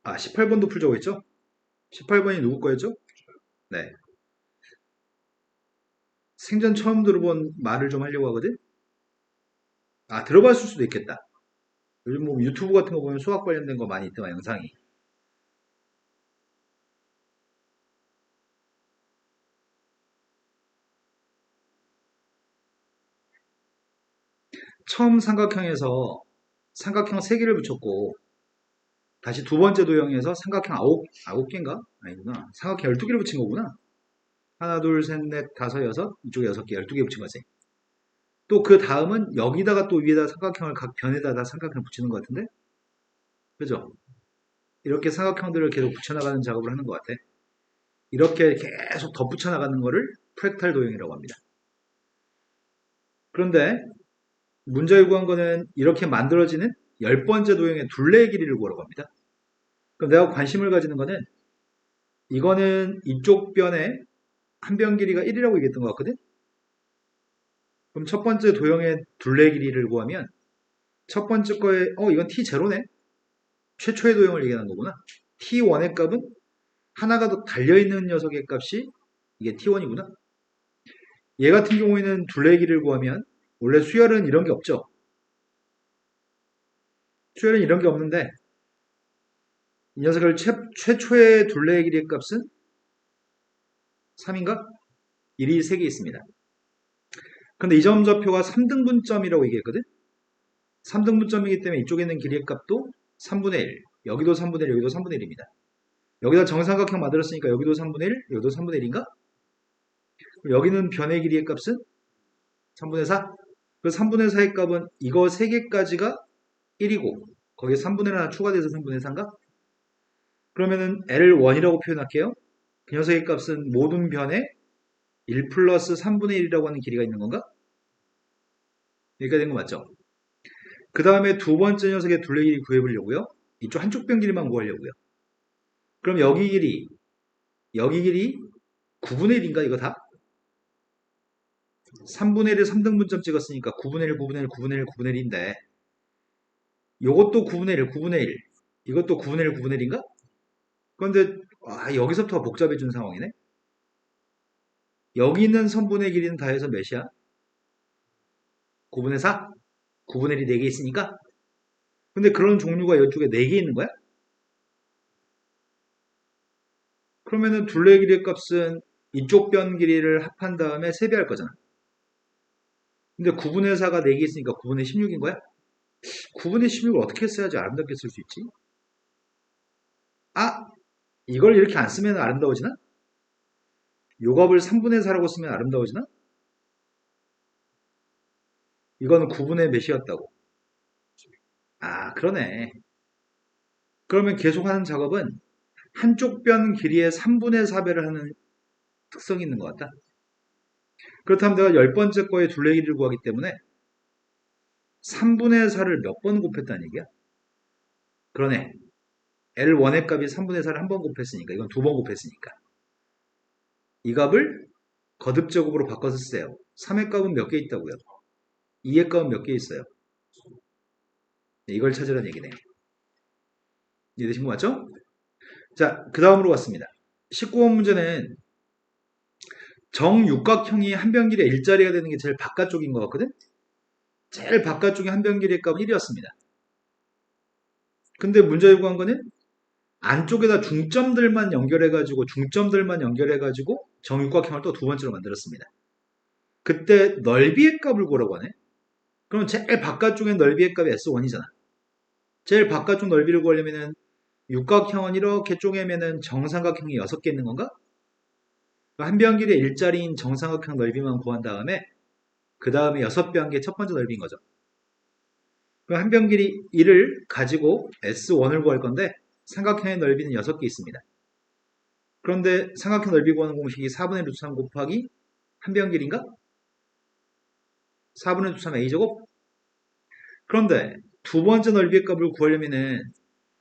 아, 18번도 풀자고 했죠? 18번이 누구 거였죠? 네. 생전 처음 들어본 말을 좀 하려고 하거든? 아, 들어봤을 수도 있겠다. 요즘 뭐 유튜브 같은 거 보면 수학 관련된 거 많이 있더만, 영상이. 처음 삼각형에서 삼각형 3개를 붙였고, 다시 두 번째 도형에서 삼각형 아홉 개인가? 아니구나. 삼각형 12개를 붙인 거구나. 하나, 둘, 셋, 넷, 다섯, 여섯. 이쪽에 6개, 12개 붙인 거지. 또 그 다음은 여기다가 또 위에다 삼각형을 각 변에다 다 삼각형을 붙이는 것 같은데? 그죠? 이렇게 삼각형들을 계속 붙여나가는 작업을 하는 것 같아. 이렇게 계속 덧붙여 나가는 거를 프랙탈 도형이라고 합니다. 그런데 문제를 구한 거는 이렇게 만들어지는 10번째 도형의 둘레의 길이를 구하라고 합니다. 그럼 내가 관심을 가지는 거는 이거는 이쪽 변에 한 변 길이가 1이라고 얘기했던 것 같거든? 그럼 첫 번째 도형의 둘레 길이를 구하면 첫 번째 거에 이건 t0네? 최초의 도형을 얘기하는 거구나. t1의 값은 하나가 더 달려있는 녀석의 값이 이게 t1이구나. 얘 같은 경우에는 둘레 길이를 구하면 원래 수열은 이런 게 없죠. 수열은 이런 게 없는데 이 녀석을 최초의 둘레의 길이의 값은 3인가? 1이 3개 있습니다. 근데 이 점좌표가 3등분점이라고 얘기했거든? 3등분점이기 때문에 이쪽에 있는 길이의 값도 3분의 1. 여기도 3분의 1, 여기도 3분의 1입니다. 여기다 정삼각형 만들었으니까 여기도 3분의 1, 여기도 3분의 1인가? 여기는 변의 길이의 값은 3분의 4. 그 3분의 4의 값은 이거 3개까지가 1이고 거기에 3분의 1 하나 추가돼서 3분의 4인가? 그러면은 L1이라고 표현할게요. 그 녀석의 값은 모든 변에 1 플러스 3분의 1이라고 하는 길이가 있는 건가? 여기까지 된 거 맞죠? 그 다음에 두 번째 녀석의 둘레 길이 구해보려고요. 이쪽 한쪽 변 길이만 구하려고요. 그럼 여기 길이 9분의 1인가 이거 다? 3분의 1을 3등분점 찍었으니까 9분의 1, 9분의 1, 9분의 1, 9분의 1인데 요것도 9분의 1, 9분의 1 이것도 9분의 1, 9분의 1인가? 그런데 여기서부터 복잡해진 상황이네. 여기 있는 선분의 길이는 다 해서 몇이야? 9분의 4? 9분의 1이 4개 있으니까? 근데 그런 종류가 이쪽에 4개 있는 거야? 그러면은 둘레 길이의 값은 이쪽 변 길이를 합한 다음에 세배할 거잖아. 근데 9분의 4가 4개 있으니까 9분의 16인 거야? 9분의 16을 어떻게 써야지 아름답게 쓸 수 있지? 아! 이걸 이렇게 안 쓰면 아름다워지나? 요 값을 3분의 4라고 쓰면 아름다워지나? 이거는 9분의 몇이었다고. 아, 그러네. 그러면 계속 하는 작업은 한쪽 변 길이의 3분의 4배를 하는 특성이 있는 것 같다. 그렇다면 내가 10번째 거에 둘레 길이를 구하기 때문에 3분의 4를 몇 번 곱했다는 얘기야? 그러네. L1의 값이 3분의 4를 한 번 곱했으니까 이건 두 번 곱했으니까 이 값을 거듭 제곱으로 바꿔서 쓰세요. 3의 값은 몇 개 있다고요? 2의 값은 몇 개 있어요? 네, 이걸 찾으라는 얘기네. 이해되신 거 맞죠? 자, 그 다음으로 갔습니다. 19번 문제는 정육각형이 한 변 길이의 일자리가 되는 게 제일 바깥쪽인 것 같거든? 제일 바깥쪽에 한 변 길이의 값은 1이었습니다. 근데 문제 구한 거는 안쪽에다 중점들만 연결해가지고 정육각형을 또 두 번째로 만들었습니다. 그때 넓이의 값을 구하라고 하네. 그럼 제일 바깥쪽에 넓이의 값이 S1이잖아. 제일 바깥쪽 넓이를 구하려면은 육각형은 이렇게 쪼개면은 정삼각형이 6개 있는 건가? 한 변 길이의 일자리인 정삼각형 넓이만 구한 다음에 그 다음에 6배 한 게 첫 번째 넓이인 거죠. 그럼 한 변 길이 1을 가지고 S1을 구할 건데 삼각형의 넓이는 6개 있습니다. 그런데 삼각형 넓이 구하는 공식이 4분의 루트 3 곱하기 한 변 길인가? 4분의 루트 3 A제곱? 그런데 두 번째 넓이의 값을 구하려면은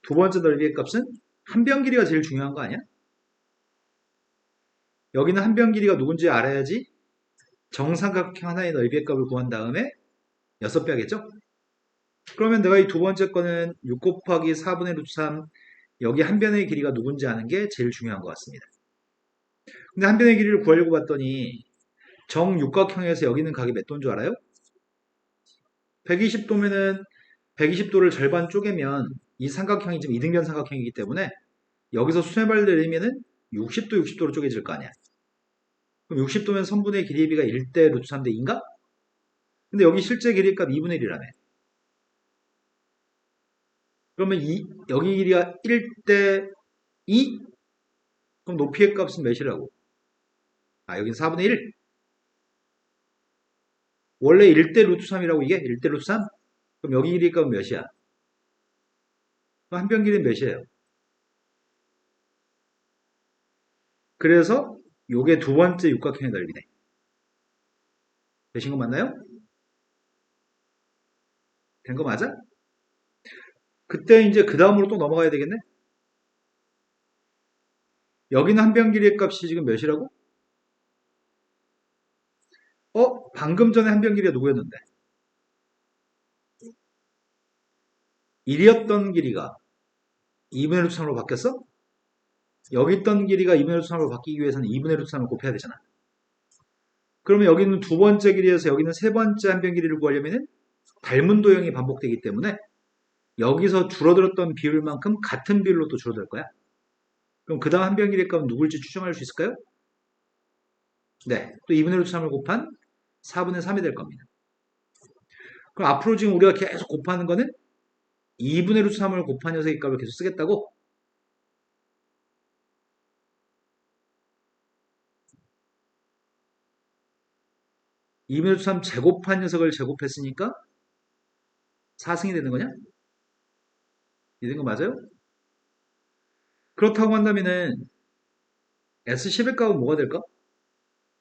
두 번째 넓이의 값은 한 변 길이가 제일 중요한 거 아니야? 여기는 한 변 길이가 누군지 알아야지 정삼각형 하나의 넓이의 값을 구한 다음에 6배 하겠죠? 그러면 내가 이 두 번째 거는 6 곱하기 4분의 루트 3 여기 한 변의 길이가 누군지 아는 게 제일 중요한 것 같습니다. 근데 한 변의 길이를 구하려고 봤더니 정육각형에서 여기 있는 각이 몇 도인 줄 알아요? 120도면은 120도를 절반 쪼개면 이 삼각형이 지금 이등변 삼각형이기 때문에 여기서 수렴을 내리면은 60도, 60도로 쪼개질 거 아니야. 그럼 60도면 선분의 길이의 비가 1대 루트 3대 2인가? 근데 여기 실제 길이값 2분의 1이라며. 그러면 여기 길이가 1대 2? 그럼 높이의 값은 몇이라고? 아, 여긴 4분의 1. 원래 1대 루트 3이라고 이게? 1대 루트 3? 그럼 여기 길이 값은 몇이야? 한 변 길이는 몇이에요? 그래서 요게 두 번째 육각형의 넓이네. 되신 거 맞나요? 된 거 맞아? 그때 이제 그 다음으로 또 넘어가야 되겠네? 여기는 한 변 길이의 값이 지금 몇이라고? 방금 전에 한 변 길이가 누구였는데? 1이었던 길이가 2분의 루트 3으로 바뀌었어? 여기 있던 길이가 2분의 루트 3으로 바뀌기 위해서는 2분의 루트 3을 곱해야 되잖아. 그러면 여기는 두 번째 길이에서 여기는 세 번째 한 변 길이를 구하려면은 닮은 도형이 반복되기 때문에 여기서 줄어들었던 비율만큼 같은 비율로 또 줄어들 거야. 그럼 그 다음 한 변 길이의 값은 누굴지 추정할 수 있을까요? 네. 또 2분의 루트 3을 곱한 4분의 3이 될 겁니다. 그럼 앞으로 지금 우리가 계속 곱하는 거는 2분의 루트 3을 곱한 녀석의 값을 계속 쓰겠다고? 이 2분의 루트 3 제곱한 녀석을 제곱했으니까 4승이 되는 거냐? 이런 거 맞아요? 그렇다고 한다면은 S10의 값은 뭐가 될까?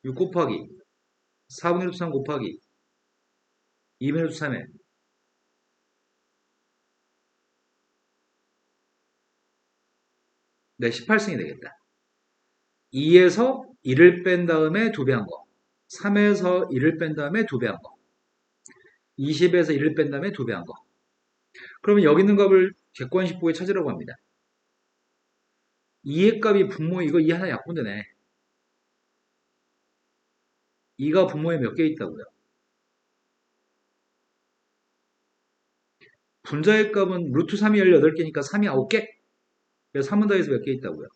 6 곱하기 4분의 루트 3 곱하기 2분의 루트 3에 네, 18승이 되겠다. 2에서 1을 뺀 다음에 2배 한 거. 3에서 1을 뺀 다음에 2배 한 거. 20에서 1을 뺀 다음에 2배 한 거. 그러면 여기 있는 값을 객관식 보기 찾으라고 합니다. 2의 값이 분모 이거 2 하나 약분되네. 2가 분모에 몇 개 있다고요? 분자의 값은 루트 3이 18개니까 3이 9개? 그래서 3은 더해서 몇 개 있다고요?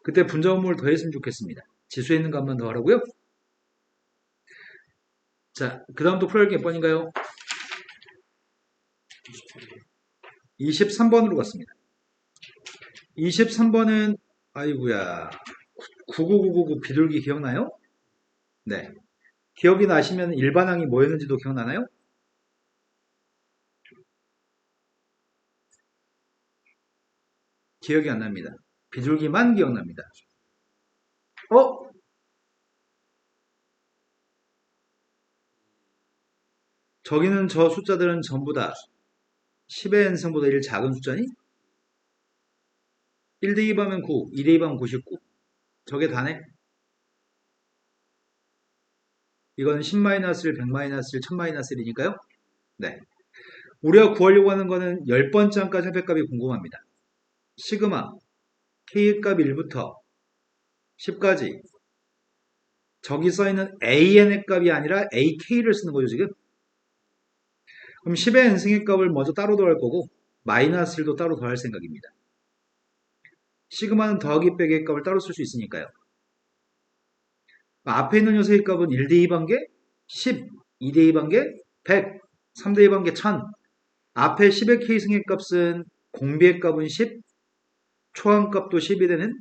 그때 분자 분모를 더했으면 좋겠습니다. 지수에 있는 값만 더하라고요? 자, 그 다음 또 풀어야 할 게 몇 번인가요? 23번으로 갔습니다. 23번은 아이구야 99999 비둘기 기억나요? 네. 기억이 나시면 일반항이 뭐였는지도 기억나나요? 기억이 안 납니다. 비둘기만 기억납니다. 어? 저기는 저 숫자들은 전부 다 10의 n승보다 1 작은 숫자니? 1 대입하면 9, 2 대입하면 99. 저게 다네? 이건 10-1, 100-1, 1000-1이니까요? 네. 우리가 구하려고 하는 거는 10번째 항까지 합의값이 궁금합니다. 시그마, K의 값 1부터 10까지 저기 써있는 AN의 값이 아니라 AK를 쓰는 거죠, 지금? 그럼 10의 n승의 값을 먼저 따로 더할 거고 마이너스 1도 따로 더할 생각입니다. 시그마는 더하기 빼기의 값을 따로 쓸 수 있으니까요. 앞에 있는 녀석의 값은 1 대입한 게 10, 2 대입한 게 100, 3 대입한 게 1000. 앞에 10의 K승의 값은 공비의 값은 10, 초항값도 10이 되는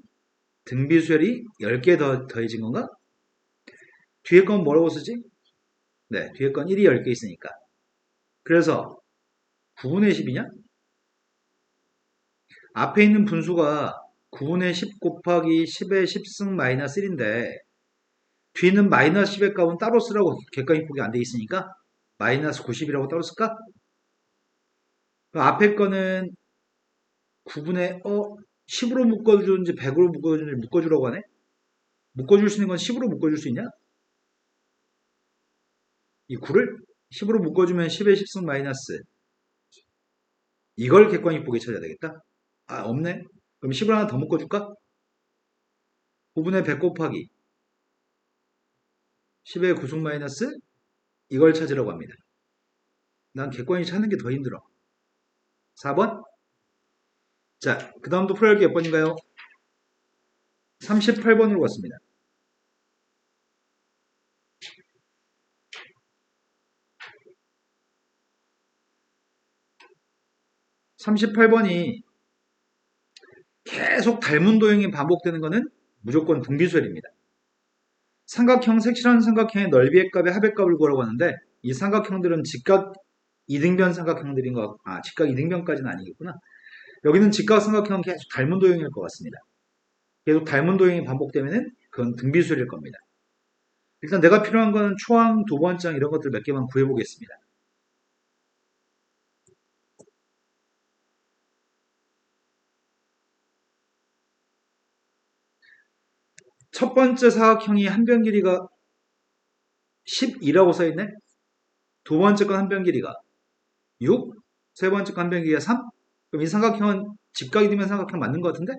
등비수열이 10개 더해진 건가? 뒤에 건 뭐라고 쓰지? 네, 뒤에 건 1이 10개 있으니까. 그래서 9분의 10이냐? 앞에 있는 분수가 9분의 10 곱하기 10의 10승 마이너스 1인데 뒤는 마이너스 10의 값은 따로 쓰라고 객관식 보기 안 돼 있으니까 마이너스 90이라고 따로 쓸까? 앞에 거는 9분의 10으로 묶어주는지 100으로 묶어주는지 묶어주라고 하네? 묶어줄 수 있는 건 10으로 묶어줄 수 있냐? 이 9를 10으로 묶어주면 10의 10승 마이너스 이걸 객관육보기에 찾아야 되겠다. 아, 없네. 그럼 10을 하나 더 묶어줄까? 9분의 100 곱하기 10의 9승 마이너스 이걸 찾으라고 합니다. 난 객관이 찾는 게 더 힘들어. 4번? 자, 그 다음도 풀어야할 게 몇 번인가요? 38번으로 갔습니다. 38번이 계속 닮은 도형이 반복되는 것은 무조건 등비수열입니다. 삼각형, 색칠한 삼각형의 넓이의 값의 합의 값을 구하라고 하는데 이 삼각형들은 직각 이등변 삼각형들인 것, 직각 이등변까지는 아니겠구나. 여기는 직각 삼각형은 계속 닮은 도형일 것 같습니다. 계속 닮은 도형이 반복되면은 그건 등비수열일 겁니다. 일단 내가 필요한 거는 초항, 도번장 이런 것들 몇 개만 구해보겠습니다. 첫 번째 사각형이 한 변 길이가 12라고 써있네. 두 번째 건 한 변 길이가 6, 세 번째 건 한 변 길이가 3. 그럼 이 삼각형은 직각이 되면 삼각형 맞는 것 같은데?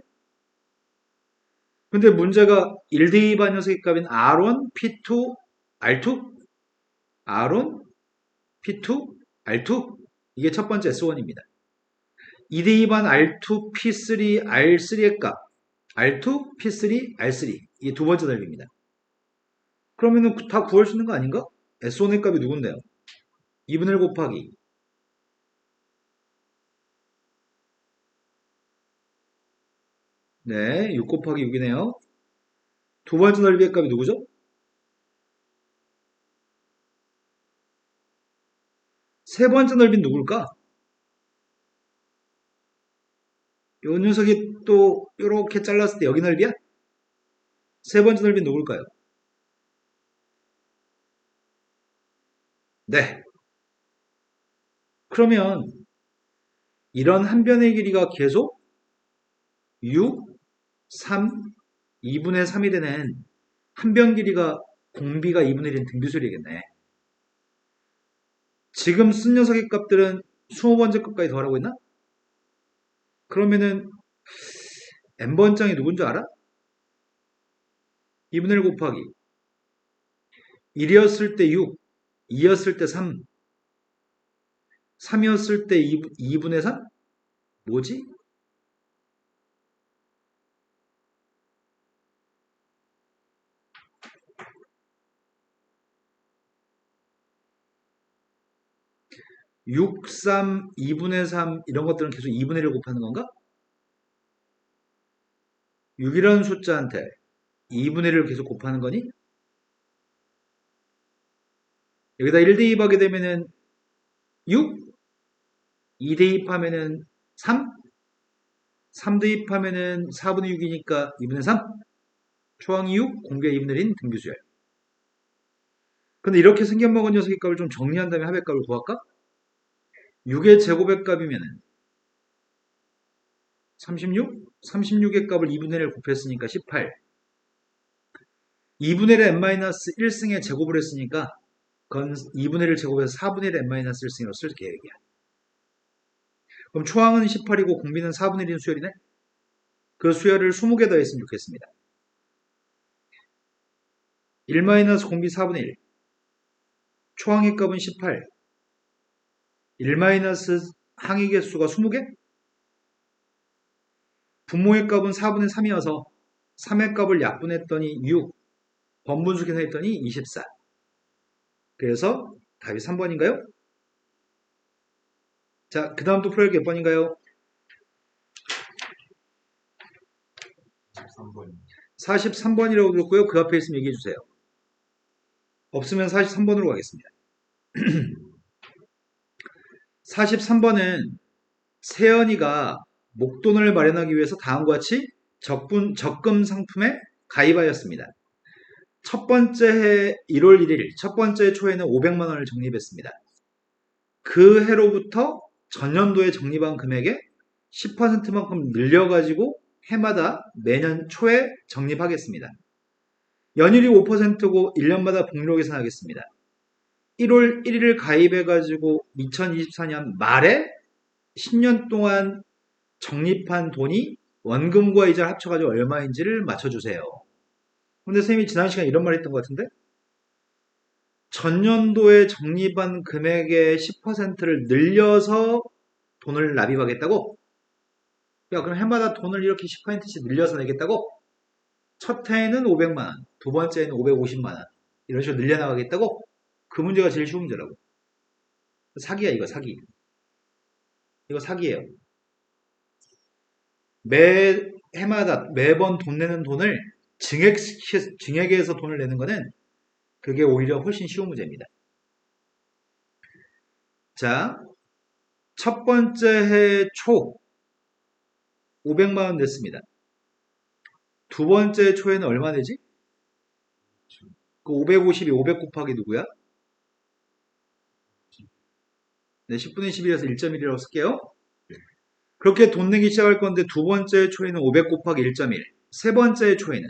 근데 문제가 1대2반 녀석의 값인 R1, P2, R2? R1, P2, R2? 이게 첫 번째 S1입니다. 2대2반 R2, P3, R3의 값 R2, P3, R3 이게 두 번째 넓이입니다. 그러면은 다 구할 수 있는 거 아닌가? S1의 값이 누군데요? 2분의 1 곱하기 네, 6 곱하기 6이네요. 두 번째 넓이의 값이 누구죠? 세 번째 넓이는 누굴까? 요 녀석이 또 이렇게 잘랐을 때 여기 넓이야? 세 번째 넓이는 누굴까요? 네. 그러면 이런 한 변의 길이가 계속 6, 3, 2분의 3이 되는 한 변 길이가 공비가 2분의 1인 등비수열이겠네. 지금 쓴 녀석의 값들은 20번째 것까지 더하라고 했나? 그러면은 n번장이 누군지 알아? 2분의 1 곱하기 1이었을 때 6, 2였을 때 3, 3이었을 때 2분의 3? 뭐지? 6, 3, 2분의 3 이런 것들은 계속 2분의 1을 곱하는 건가? 6이라는 숫자한테 2분의 1을 계속 곱하는 거니? 여기다 1 대입하게 되면은 6, 2 대입하면은 3, 3 대입하면은 4분의 6이니까 2분의 3, 초항이 6, 공비가 2분의 1인 등비수열. 근데 이렇게 생겨먹은 녀석의 값을 좀 정리한 다음에 합의 값을 구할까? 6의 제곱의 값이면은 36? 36의 값을 2분의 1 곱했으니까 18. 2분의 1의 n-1승에 제곱을 했으니까 그건 2분의 1을 제곱해서 4분의 1의 n-1승으로 쓸 계획이야. 그럼 초항은 18이고 공비는 4분의 1인 수열이네? 그 수열을 20개 더했으면 좋겠습니다. 1 공비 4분의 1. 초항의 값은 18. 1 항의 개수가 20개? 분모의 값은 4분의 3이어서 3의 값을 약분했더니 6. 번분수 계산했더니 24. 그래서 답이 3번인가요? 자, 그 다음 또 풀어야 몇 번인가요? 43번이라고 들었고요. 그 앞에 있으면 얘기해 주세요. 없으면 43번으로 가겠습니다. 43번은 세연이가 목돈을 마련하기 위해서 다음과 같이 적금 상품에 가입하였습니다. 첫 번째 해 1월 1일, 첫 번째 초에는 500만 원을 적립했습니다. 그 해로부터 전년도에 적립한 금액의 10%만큼 늘려가지고 해마다 매년 초에 적립하겠습니다. 연율이 5%고 1년마다 복리로 계산하겠습니다. 1월 1일을 가입해가지고 2024년 말에 10년 동안 적립한 돈이 원금과 이자를 합쳐가지고 얼마인지를 맞춰주세요. 근데 선생님이 지난 시간에 이런 말 했던 것 같은데? 전년도에 적립한 금액의 10%를 늘려서 돈을 납입하겠다고? 야, 그럼 해마다 돈을 이렇게 10%씩 늘려서 내겠다고? 첫 해에는 500만 원, 두 번째에는 550만 원. 이런 식으로 늘려나가겠다고? 그 문제가 제일 쉬운 문제라고. 사기야, 이거 사기. 이거 사기예요. 해마다 매번 돈 내는 돈을 증액해서 돈을 내는 거는 그게 오히려 훨씬 쉬운 문제입니다. 자, 첫 번째 해 초 500만 원 냈습니다. 두 번째 초에는 얼마 내지? 그 550이 500 곱하기 누구야? 네, 10분의 11에서 1.1이라고 쓸게요. 그렇게 돈 내기 시작할 건데 두 번째 초에는 500 곱하기 1.1, 세 번째 초에는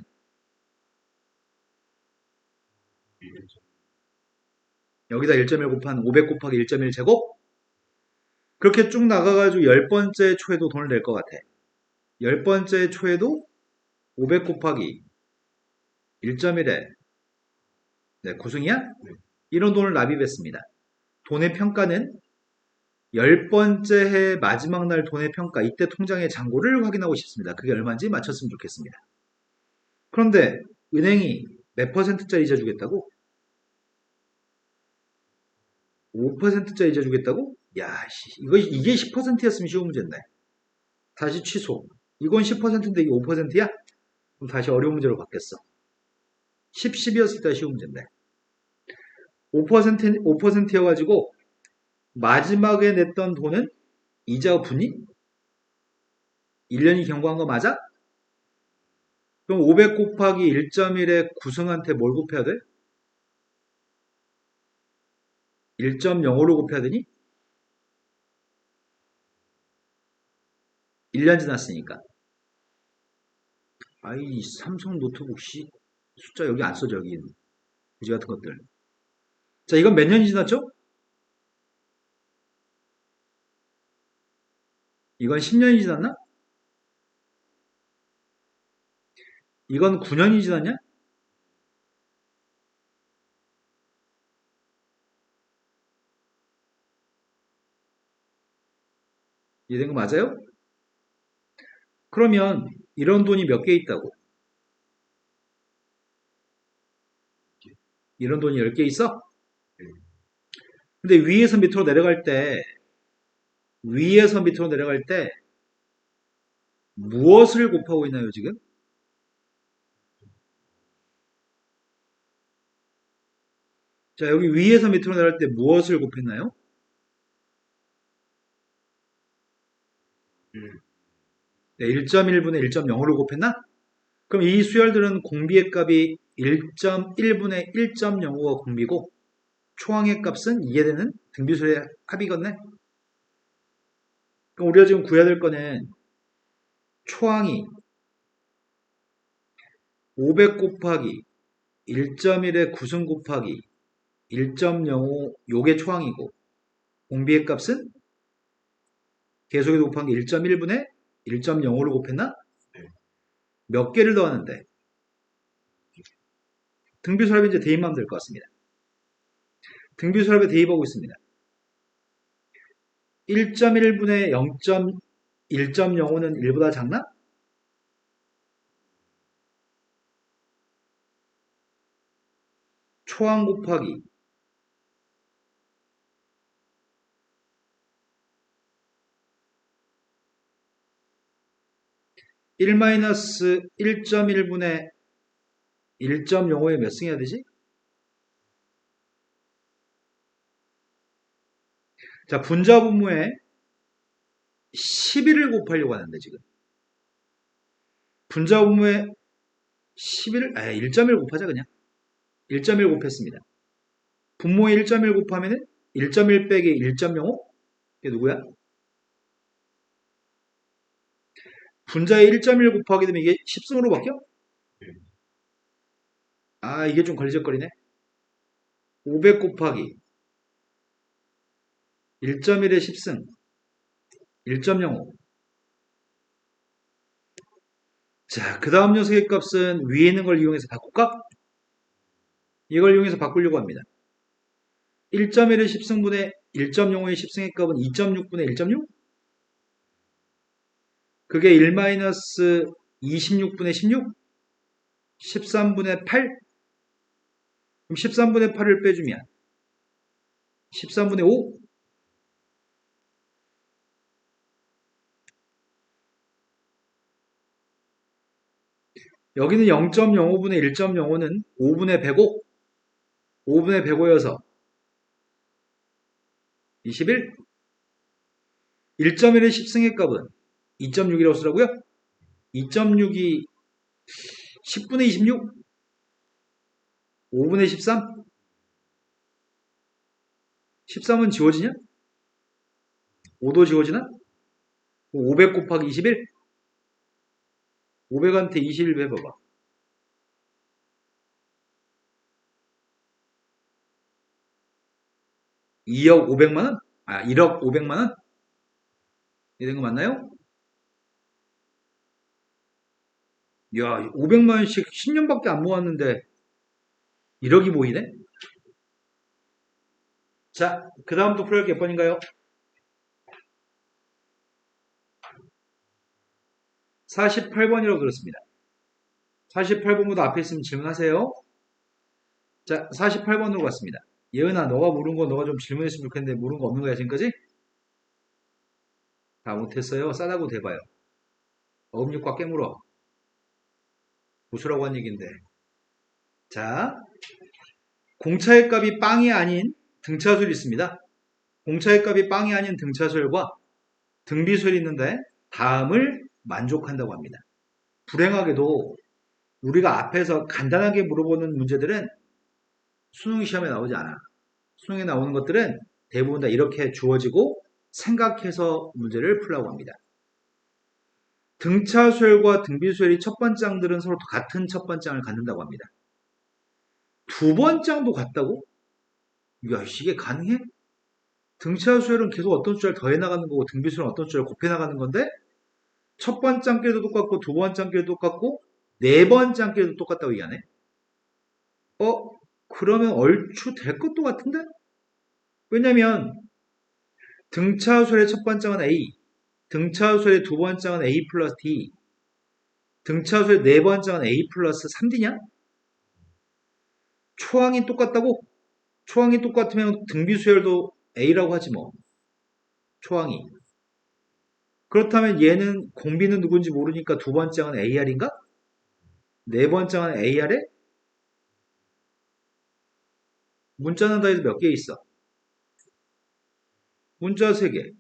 여기다 1.1 곱한 500 곱하기 1.1 제곱? 그렇게 쭉 나가가지고 열 번째 초에도 돈을 낼 것 같아. 열 번째 초에도 500 곱하기 1.1에 네, 구승이야? 이런 돈을 납입했습니다. 돈의 평가는 열 번째 해 마지막 날 돈의 평가, 이때 통장의 잔고를 확인하고 싶습니다. 그게 얼마인지 맞췄으면 좋겠습니다. 그런데 은행이 몇 퍼센트짜리 이자 주겠다고? 5%짜리 이자 주겠다고? 야, 이게 10%였으면 쉬운 문제인데. 다시 취소. 이건 10%인데 이게 5%야? 그럼 다시 어려운 문제로 바뀌었어. 10이었을 때 쉬운 문제인데. 5%여가지고 마지막에 냈던 돈은 이자 분이 1년이 경과한 거 맞아? 그럼 500 곱하기 1.1에 구성한테 뭘 곱해야 돼? 1.05로 곱해야 되니? 1년 지났으니까. 아이, 삼성 노트북 숫자 여기 안 써져, 여기. 그지 같은 것들. 자, 이건 몇 년이 지났죠? 이건 10년이 지났나? 이건 9년이 지났냐? 이해된 거 맞아요? 그러면 이런 돈이 몇 개 있다고? 이런 돈이 10개 있어? 근데 위에서 밑으로 내려갈 때 무엇을 곱하고 있나요, 지금? 자, 여기 위에서 밑으로 내려갈 때 무엇을 곱했나요? 네, 1.1분의 1.0으로 곱했나? 그럼 이 수열들은 공비의 값이 1.1분의 1.05가 공비고 초항의 값은 이해되는 등비수의 합이겠네? 그럼 우리가 지금 구해야 될 거는 초항이 500 곱하기 1.1의 구승 곱하기 1.05 요게 초항이고 공비의 값은 계속해서 곱한 게 1.1분의 1.05를 곱했나? 몇 개를 더하는데 등비수합이 이제 대입하면 될 것 같습니다. 등비수합에 대입하고 있습니다. 1.1분의 1.05는 1보다 작나? 초항 곱하기 1-1.1분의 1.05에 몇 승 해야 되지? 자, 분자분모에 11을 곱하려고 하는데 지금 분자분모에 1.1 곱하자 그냥 1.1 곱했습니다. 분모에 1.1 곱하면은 1.1 빼기 1.05? 이게 누구야? 분자에 1.1 곱하게 되면 이게 10승으로 바뀌어? 아, 이게 좀 걸리적거리네. 500 곱하기 1.1의 10승 1.05. 자, 그 다음 녀석의 값은 위에 있는 걸 이용해서 바꿀까? 이걸 이용해서 바꾸려고 합니다. 1.1의 10승분의 1.05의 10승의 값은 2.6분의 1.6? 그게 1-26분의 16? 13분의 8? 그럼 13분의 8을 빼주면 13분의 5? 여기는 0.05분의 1.05는 5분의 105? 5분의 105여서 21? 1.1의 10승의 값은 2.6이라고 쓰라고요? 2.6이 10분의 26? 5분의 13? 13은 지워지냐? 5도 지워지나? 500 곱하기 21? 500한테 21 해봐봐. 2억 500만원? 아, 1억 500만원? 이런 거 맞나요? 야, 500만원씩 10년밖에 안 모았는데 1억이 모이네? 자, 그 다음부터 풀어야 할 게 몇 번인가요? 48번이라고 들었습니다. 48번보다 앞에 있으면 질문하세요. 자, 48번으로 갔습니다. 예은아, 너가 모르는 거 너가 좀 질문했으면 좋겠는데 모르는 거 없는 거야, 지금까지? 다 못했어요. 싸다고 대봐요. 어음육과 깨물어. 보수라고 한 얘기인데. 자, 공차의 값이 빵이 아닌 등차수열이 있습니다. 공차의 값이 빵이 아닌 등차수열과 등비수열이 있는데 다음을 만족한다고 합니다. 불행하게도 우리가 앞에서 간단하게 물어보는 문제들은 수능 시험에 나오지 않아. 수능에 나오는 것들은 대부분 다 이렇게 주어지고 생각해서 문제를 풀라고 합니다. 등차수열과 등비수열이 첫 번째 항들은 서로 같은 첫 번째 항을 갖는다고 합니다. 두 번째 항도 같다고? 야, 이게 가능해? 등차수열은 계속 어떤 숫자를 더해 나가는 거고 등비수열은 어떤 숫자를 곱해 나가는 건데 첫 번째 항끼리도 똑같고 두 번째 항끼리도 똑같고 네 번째 항끼리도 똑같다고 얘기하네. 그러면 얼추 될 것도 같은데? 왜냐면 등차수열의 첫 번째 항은 A, 등차수열의 두 번째 항은 A 플러스 D, 등차수열의 네 번째 항은 A 플러스 3D냐? 초항이 똑같다고? 초항이 똑같으면 등비수열도 A라고 하지 뭐. 초항이. 그렇다면 얘는 공비는 누군지 모르니까 두 번째 항은 AR인가? 네 번째 항은 AR에? 문자는 다 해서 몇 개 있어? 문자 3개,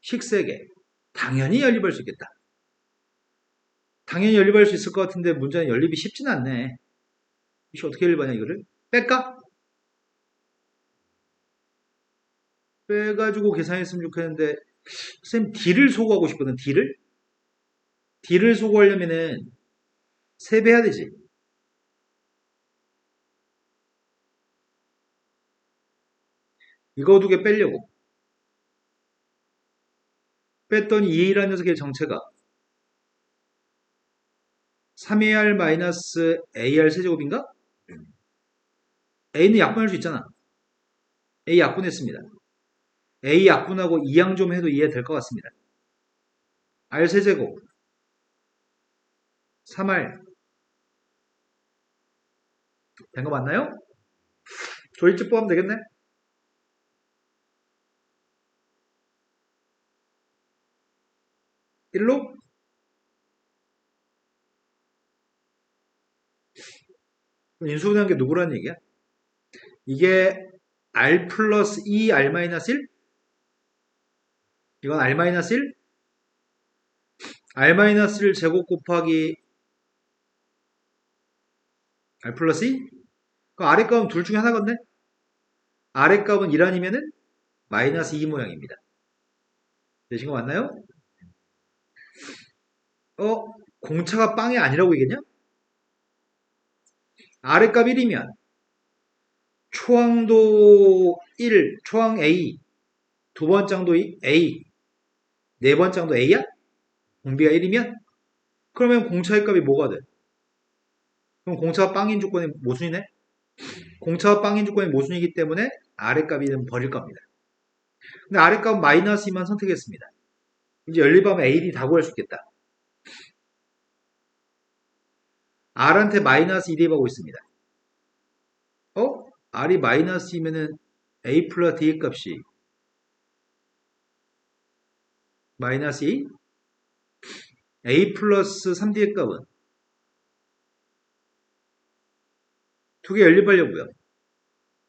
식 3개. 당연히 연립할 수 있겠다. 당연히 연립할 수 있을 것 같은데 문자는 연립이 쉽진 않네. 이씨 어떻게 연립하냐 이거를? 뺄까? 빼가지고 계산했으면 좋겠는데 선생님 D를 소구하고 싶거든. D를 소구하려면은 3배 해야 되지. 이거 2개 빼려고 뺐더니 2A라는 녀석의 정체가 3AR-AR 세제곱인가? A는 약분할 수 있잖아. A 약분했습니다. A 약분하고 2양 좀 해도 이해될 것 같습니다. R 세제곱 3R 된 거 맞나요? 조이집 포함 되겠네? 1로? 인수분해한 게 누구라는 얘기야? 이게 R 플러스 2R 마이너스 1? 이건 R 마이너스 1? R 마이너스 1 제곱 곱하기 R 플러스 2? 그 아래 값은 둘 중에 하나건데? 아래 값은 1 아니면은 마이너스 2 모양입니다. 되신 거 맞나요? 공차가 빵이 아니라고 얘기했냐? 아래 값 1이면 초항도 1, 초항 A, 두 번째 항도 A, 네 번째도 A야? 공비가 1이면? 그러면 공차의 값이 뭐가 돼? 그럼 공차가 빵인 조건이 모순이네? 공차가 빵인 조건이 모순이기 때문에 아래 값은 버릴 겁니다. 근데 아래 값은 마이너스 2만 선택했습니다. 이제 연립하면 A, B 다 구할 수 있겠다. R한테 마이너스 2 대입하고 있습니다. R이 마이너스 2면은 A 플러스 D의 값이 마이너스 2? A 플러스 3D의 값은 두 개 연립하려고요.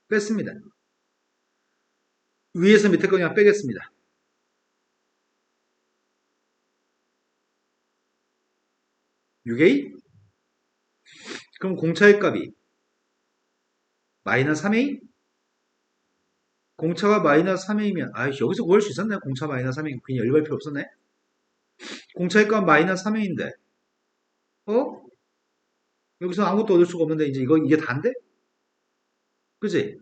뺐습니다. 위에서 밑에 거 그냥 빼겠습니다. (6A) 그럼 공차의 값이 마이너스 3A? 공차가 마이너스 3A면 여기서 구할 수 있었네. 공차 마이너스 3A 그냥 연립할 필요 없었네. 공차의 값 마이너스 3A인데 여기서 아무것도 얻을 수가 없는데 이제 이게 다인데? 그지?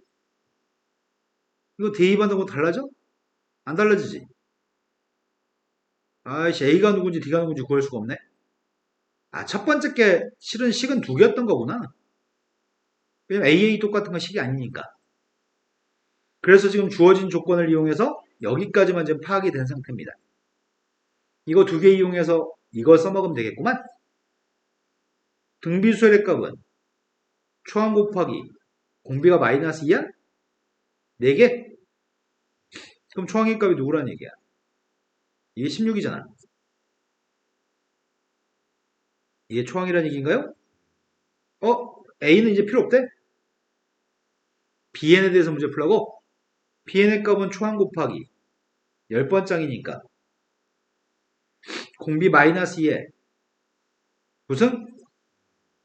이거 대입한다고 달라져? 안 달라지지? A가 누군지 D가 누군지 구할 수가 없네. 첫 번째 게 실은 식은 두 개였던 거구나. 왜냐면 AA 똑같은 건 식이 아니니까. 그래서 지금 주어진 조건을 이용해서 여기까지만 지금 파악이 된 상태입니다. 이거 두 개 이용해서 이거 써먹으면 되겠구만. 등비수열의 값은 초항 곱하기 공비가 마이너스 2야? 4개? 그럼 초항의 값이 누구란 얘기야? 이게 16이잖아. 이게 초항이란 얘기인가요? A는 이제 필요 없대? Bn에 대해서 문제 풀라고? Bn의 값은 초항 곱하기 10번장이니까 공비 마이너스 2에 무슨?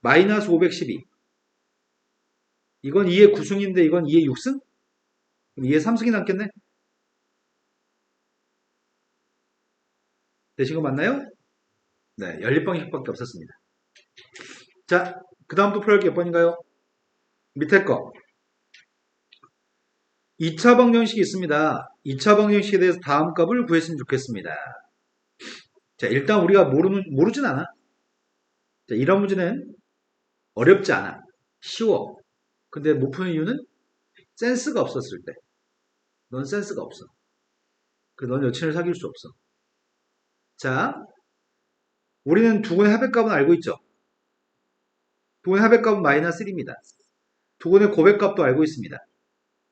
마이너스 512. 이건 2의 9승인데 이건 2의 6승? 그럼 2의 3승이 남겠네? 되신 거 맞나요? 네, 연립 방식밖에 없었습니다. 자, 그 다음 또 풀어야 할 게 몇 번인가요? 밑에 거. 2차 방정식이 있습니다. 2차 방정식에 대해서 다음 값을 구했으면 좋겠습니다. 자, 일단 우리가 모르진 않아. 자, 이런 문제는 어렵지 않아. 쉬워. 근데 못 푸는 이유는 센스가 없었을 때. 넌 센스가 없어. 넌 여친을 사귈 수 없어. 자, 우리는 두근의 합의값은 알고 있죠. 두근의 합의값은 마이너스 1입니다. 두근의 고백값도 알고 있습니다.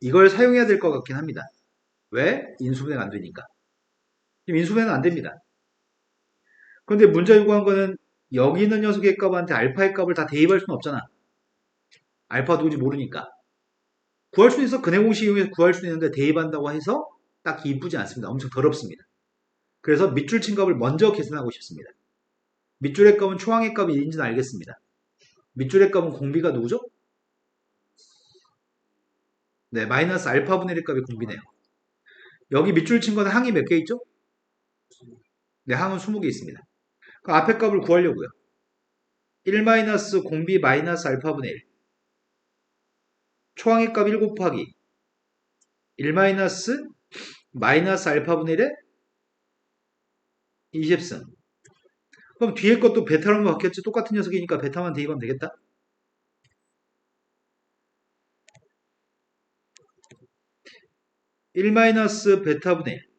이걸 사용해야 될 것 같긴 합니다. 왜? 인수분해가 안 되니까. 지금 인수분해는 안 됩니다. 그런데 문제 요구한 거는 여기 있는 녀석의 값한테 알파의 값을 다 대입할 수는 없잖아. 알파 누구지 모르니까. 구할 수는 있어. 근해 공식 이용해서 구할 수는 있는데 대입한다고 해서 딱히 이쁘지 않습니다. 엄청 더럽습니다. 그래서 밑줄 친 값을 먼저 계산하고 싶습니다. 밑줄의 값은 초항의 값이 1인지는 알겠습니다. 밑줄의 값은 공비가 누구죠? 네, 마이너스 알파분의 1 값이 공비네요. 여기 밑줄 친 거는 항이 몇 개 있죠? 네, 항은 20개 있습니다. 그 앞에 값을 구하려고요. 1 마이너스 공비 마이너스 알파분의 1. 초항의 값 1 곱하기 1 마이너스 마이너스 알파분의 1에 20승. 그럼 뒤에 것도 베타라는 거 같겠지? 똑같은 녀석이니까 베타만 대입하면 되겠다. 1 마이너스 베타분의 1.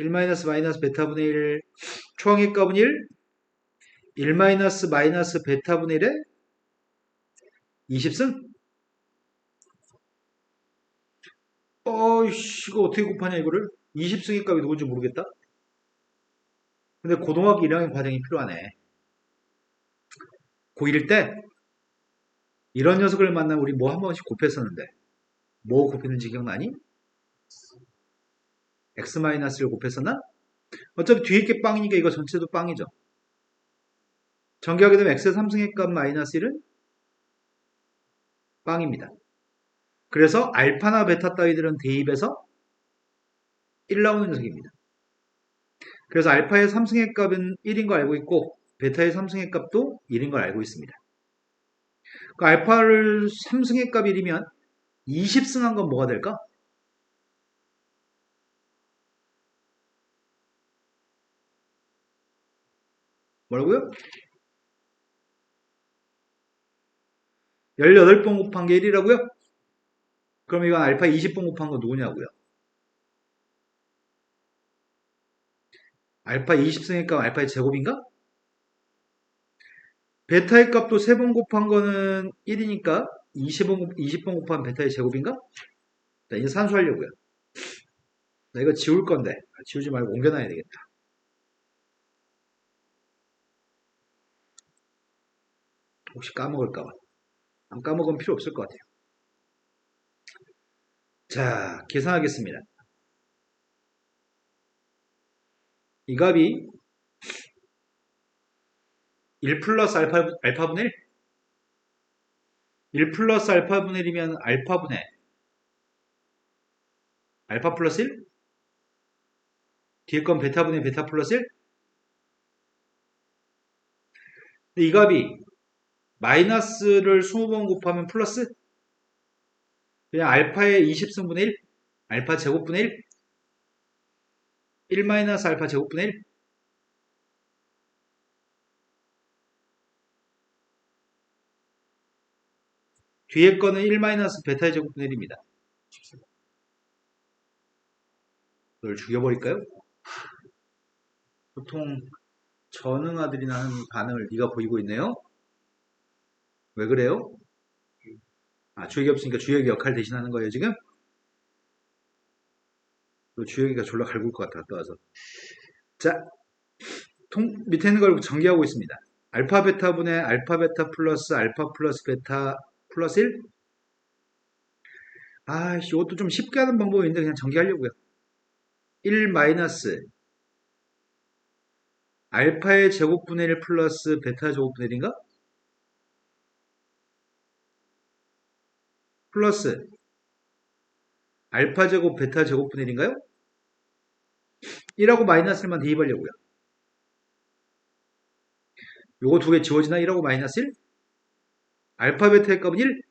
1 마이너스 마이너스 베타분의 1 초항의 값은 1. 1 마이너스 마이너스 베타분의 1에 20승? 이거 어떻게 곱하냐 이거를? 20승의 값이 누군지 모르겠다. 근데 고등학교 1학년 과정이 필요하네. 고1일 때 이런 녀석을 만나면 우리 뭐 한 번씩 곱했었는데 뭐 곱했는지 기억나니? x-를 곱했었나? 어차피 뒤에 게 빵이니까 이거 전체도 빵이죠. 전개하게 되면 x의 3승의 값 마이너스 1은 빵입니다. 그래서 알파나 베타 따위들은 대입해서 1 나오는 녀석입니다. 그래서 알파의 3승의 값은 1인 거 알고 있고 베타의 3승의 값도 1인 걸 알고 있습니다. 그 알파를 3승의 값 1이면 20승한 건 뭐가 될까? 뭐라고요? 18번 곱한 게 1이라고요? 그럼 이건 알파 20번 곱한 건 누구냐고요? 알파 20승의 값 알파의 제곱인가? 베타의 값도 3번 곱한 거는 1이니까 20번 곱한 베타의 제곱인가? 자, 이제 산수하려고요. 나 이거 지울 건데 지우지 말고 옮겨놔야 되겠다. 혹시 까먹을까봐. 안 까먹으면 필요 없을 것 같아요. 자, 계산하겠습니다. 이 값이 1 플러스 알파분의 1? 1 플러스 알파분의 1이면 알파분의 알파 플러스 1? 뒤에 건 베타분의 베타 플러스 1? 이 값이 마이너스를 20번 곱하면 플러스? 그냥 알파의 20승분의 1? 알파 제곱분의 1? 1 마이너스 알파 제곱분의 1? 뒤에 거는 1 마이너스 베타의 제곱분의 1입니다. 이걸 죽여버릴까요? 보통 전응아들이 하는 반응을 네가 보이고 있네요. 왜 그래요? 아, 주역이 없으니까 주역이 역할 대신하는 거예요, 지금? 또 주역이가 졸라 갈굴 것 같아, 갔다 와서. 자, 밑에 있는 걸 전개하고 있습니다. 알파 베타분의 알파 베타 플러스 알파 플러스 베타 플러스 1? 아이씨, 이것도 좀 쉽게 하는 방법인데 그냥 전개하려고요. 1 마이너스 알파의 제곱분의 1 플러스 베타 제곱분의 1인가? 플러스 알파 제곱 베타 제곱분의 1인가요? 1하고 마이너스 1만 대입하려고요. 요거 두 개 지워지나? 1하고 마이너스 1? 알파 베타의 값은 1?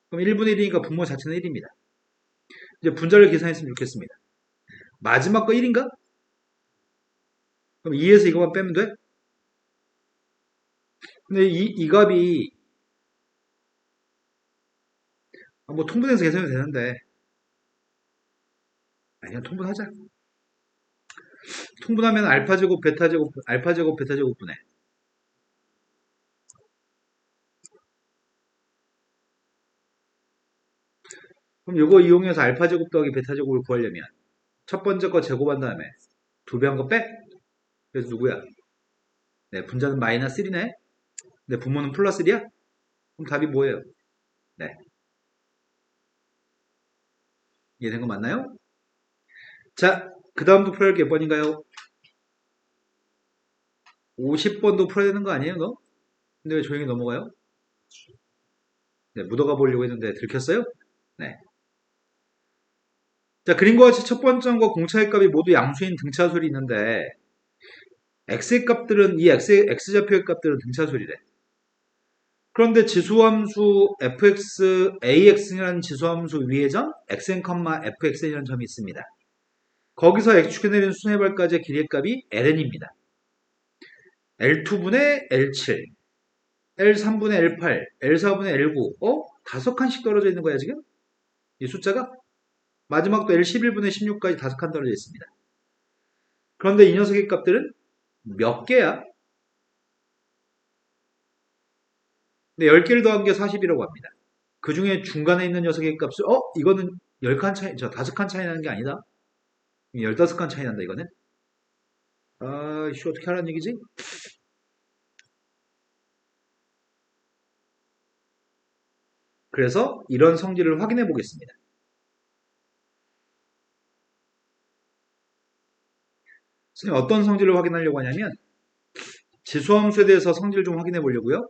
그럼 1분의 1이니까 분모 자체는 1입니다. 이제 분자를 계산했으면 좋겠습니다. 마지막 거 1인가? 그럼 2에서 이거만 빼면 돼? 근데 이 값이 뭐 통분해서 계산해도 되는데 아니, 그냥 통분하자. 통분하면 알파 제곱 베타 제곱 알파 제곱 베타 제곱분해 그럼 이거 이용해서 알파 제곱 더하기 베타 제곱을 구하려면 첫 번째 거 제곱한 다음에 두 배 한 거 빼? 그래서 누구야? 네, 분자는 마이너스 1이네. 네, 분모는 플러스 1이야? 그럼 답이 뭐예요? 네. 이해된 거 맞나요? 자, 그 다음도 풀어야 할 게 몇 번인가요? 50번도 풀어야 되는 거 아니에요, 너? 근데 왜 조용히 넘어가요? 네, 묻어가 보려고 했는데 들켰어요? 네. 자, 그림과 같이 첫 번째과 공차의 값이 모두 양수인 등차술이 있는데 x의 값들은 이 x좌표의 값들은 등차술이래. 그런데 지수함수 fx, ax이라는 지수함수 위에 점 xn, fxn이라는 점이 있습니다. 거기서 x축에 내린 수뇌발까지의 길이의 값이 ln입니다. L2분의 L7, L3분의 L8, L4분의 L9. 5칸씩 떨어져 있는 거야, 지금? 이 숫자가? 마지막도 L11분의 16까지 5칸 떨어져 있습니다. 그런데 이 녀석의 값들은 몇 개야? 근데 10개를 더한 게 40이라고 합니다. 그 중에 중간에 있는 녀석의 값을, 이거는 10칸 차이, 5칸 차이 나는 게 아니다. 15칸 차이 난다, 이거는. 어떻게 하라는 얘기지? 그래서 이런 성질을 확인해 보겠습니다. 선생님, 어떤 성질을 확인하려고 하냐면, 지수함수에 대해서 성질 좀 확인해 보려고요.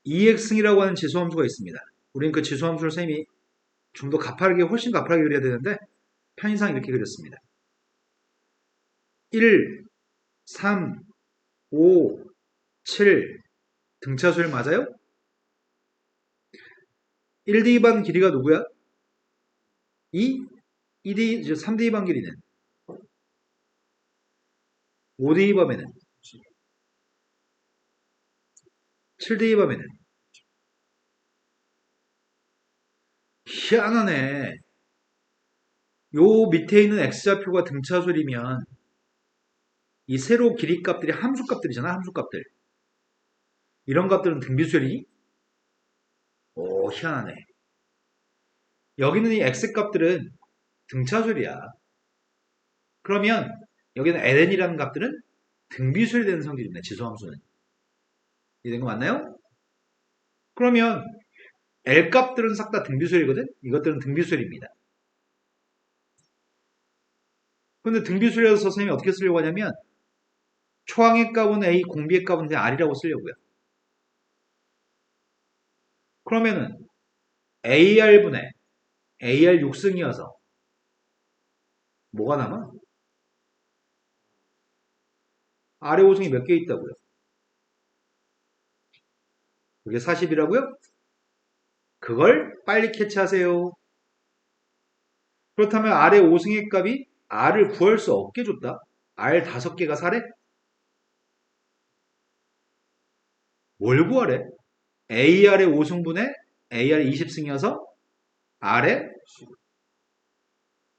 EX이라고 하는 지수함수가 있습니다. 우리는 그 지수함수를 선생님이 좀 더 가파르게, 훨씬 가파르게 그려야 되는데, 편의상 이렇게 그렸습니다. 1, 3, 5, 7 등차수열 맞아요? 1D2반 길이가 누구야? 2? 3D2반 길이는 5대2 범위는 7대2 범위는 희한하네. 요 밑에 있는 x좌표가 등차수이면 이 세로 길이 값들이 함수 값들이잖아. 함수 값들. 이런 값들은 등비수열이니? 오, 희한하네. 여기는 이 x 값들은 등차수열이야. 그러면 여기는 ln이라는 값들은 등비수열이 되는 성질입니다. 지수함수는. 이해된 거 맞나요? 그러면 L 값들은 싹 다 등비수열이거든? 이것들은 등비수열입니다. 근데 등비수열이라서 선생님이 어떻게 쓰려고 하냐면 초항의 값은 A, 공비의 값은 그냥 R이라고 쓰려고요. 그러면은 AR분의 AR 6승이어서 뭐가 남아? R의 5승이 몇 개 있다고요? 그게 40이라고요? 그걸 빨리 캐치하세요. 그렇다면 R의 5승의 값이 R을 구할 수 없게 줬다. R 5개가 4래? 뭘 구하래? AR의 5승분의 AR의 20승이어서 R의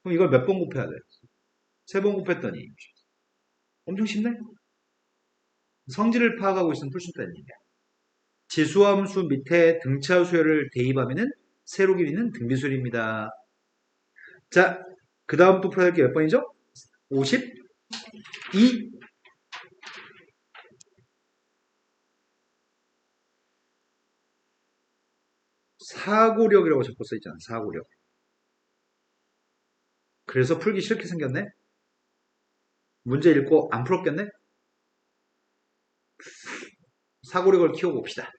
그럼 이걸 몇 번 곱해야 돼? 3번 곱했더니 엄청 쉽네? 성질을 파악하고 있으면 풀 수 있다는 얘기야. 지수함수 밑에 등차 수열을 대입하면 세로 길이는 등비수열입니다. 자, 그 다음 또 풀어야 할 게 몇 번이죠? 52. 사고력이라고 적고 써있잖아. 사고력. 그래서 풀기 싫게 생겼네? 문제 읽고 안 풀었겠네? 사고력을 키워봅시다.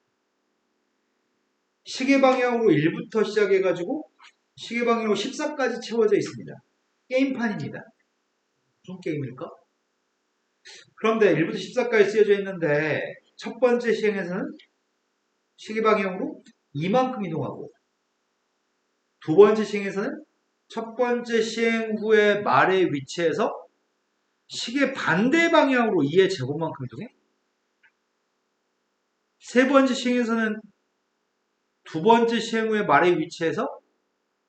시계방향으로 1부터 시작해가지고 시계방향으로 14까지 채워져 있습니다. 게임판입니다. 무슨 게임일까? 그런데 1부터 14까지 쓰여져 있는데 첫 번째 시행에서는 시계방향으로 이만큼 이동하고 두 번째 시행에서는 첫 번째 시행 후의 말의 위치에서 시계 반대 방향으로 2의 제곱만큼 이동해. 세 번째 시행에서는 두 번째 시행 후의 말의 위치에서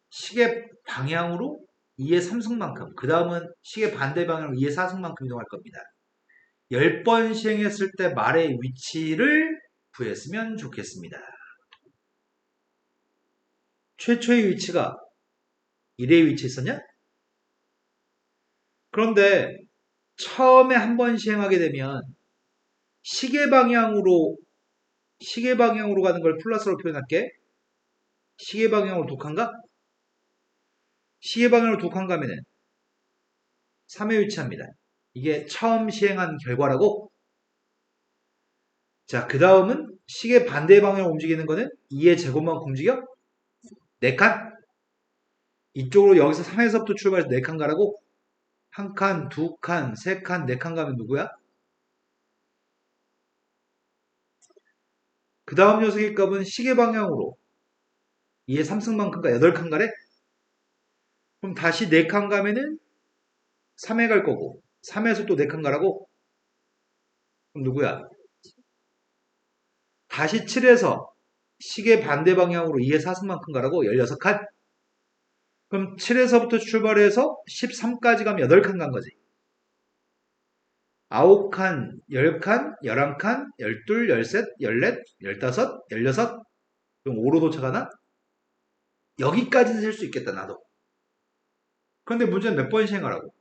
시계 방향으로 2의 3승만큼, 그 다음은 시계 반대 방향으로 2의 4승만큼 이동할 겁니다. 10번 시행했을 때 말의 위치를 구했으면 좋겠습니다. 최초의 위치가 1의 위치에 있었냐? 그런데 처음에 한 번 시행하게 되면 시계 방향으로 가는 걸 플러스로 표현할게. 시계 방향으로 두 칸가? 시계 방향으로 두 칸 가면은 3에 위치합니다. 이게 처음 시행한 결과라고. 자, 그 다음은 시계 반대 방향으로 움직이는 거는 2의 제곱만큼 움직여? 4칸? 이쪽으로 여기서 3에서부터 출발해서 4칸 가라고? 한 칸, 두 칸, 세 칸, 4칸 가면 누구야? 그 다음 녀석의 값은 시계 방향으로 2의 3승만큼가 8칸 가래? 그럼 다시 4칸 가면은 3에 갈 거고 3에서 또 4칸 가라고? 그럼 누구야? 다시 7에서 시계 반대 방향으로 2의 4승만큼 가라고? 16칸? 그럼 7에서부터 출발해서 13까지 가면 8칸 간 거지. 9칸, 10칸, 11칸, 12, 13, 14, 15, 16. 그럼 5로 도착하나? 여기까지는 셀 수 있겠다, 나도. 그런데 문제는 몇 번 시행하라고?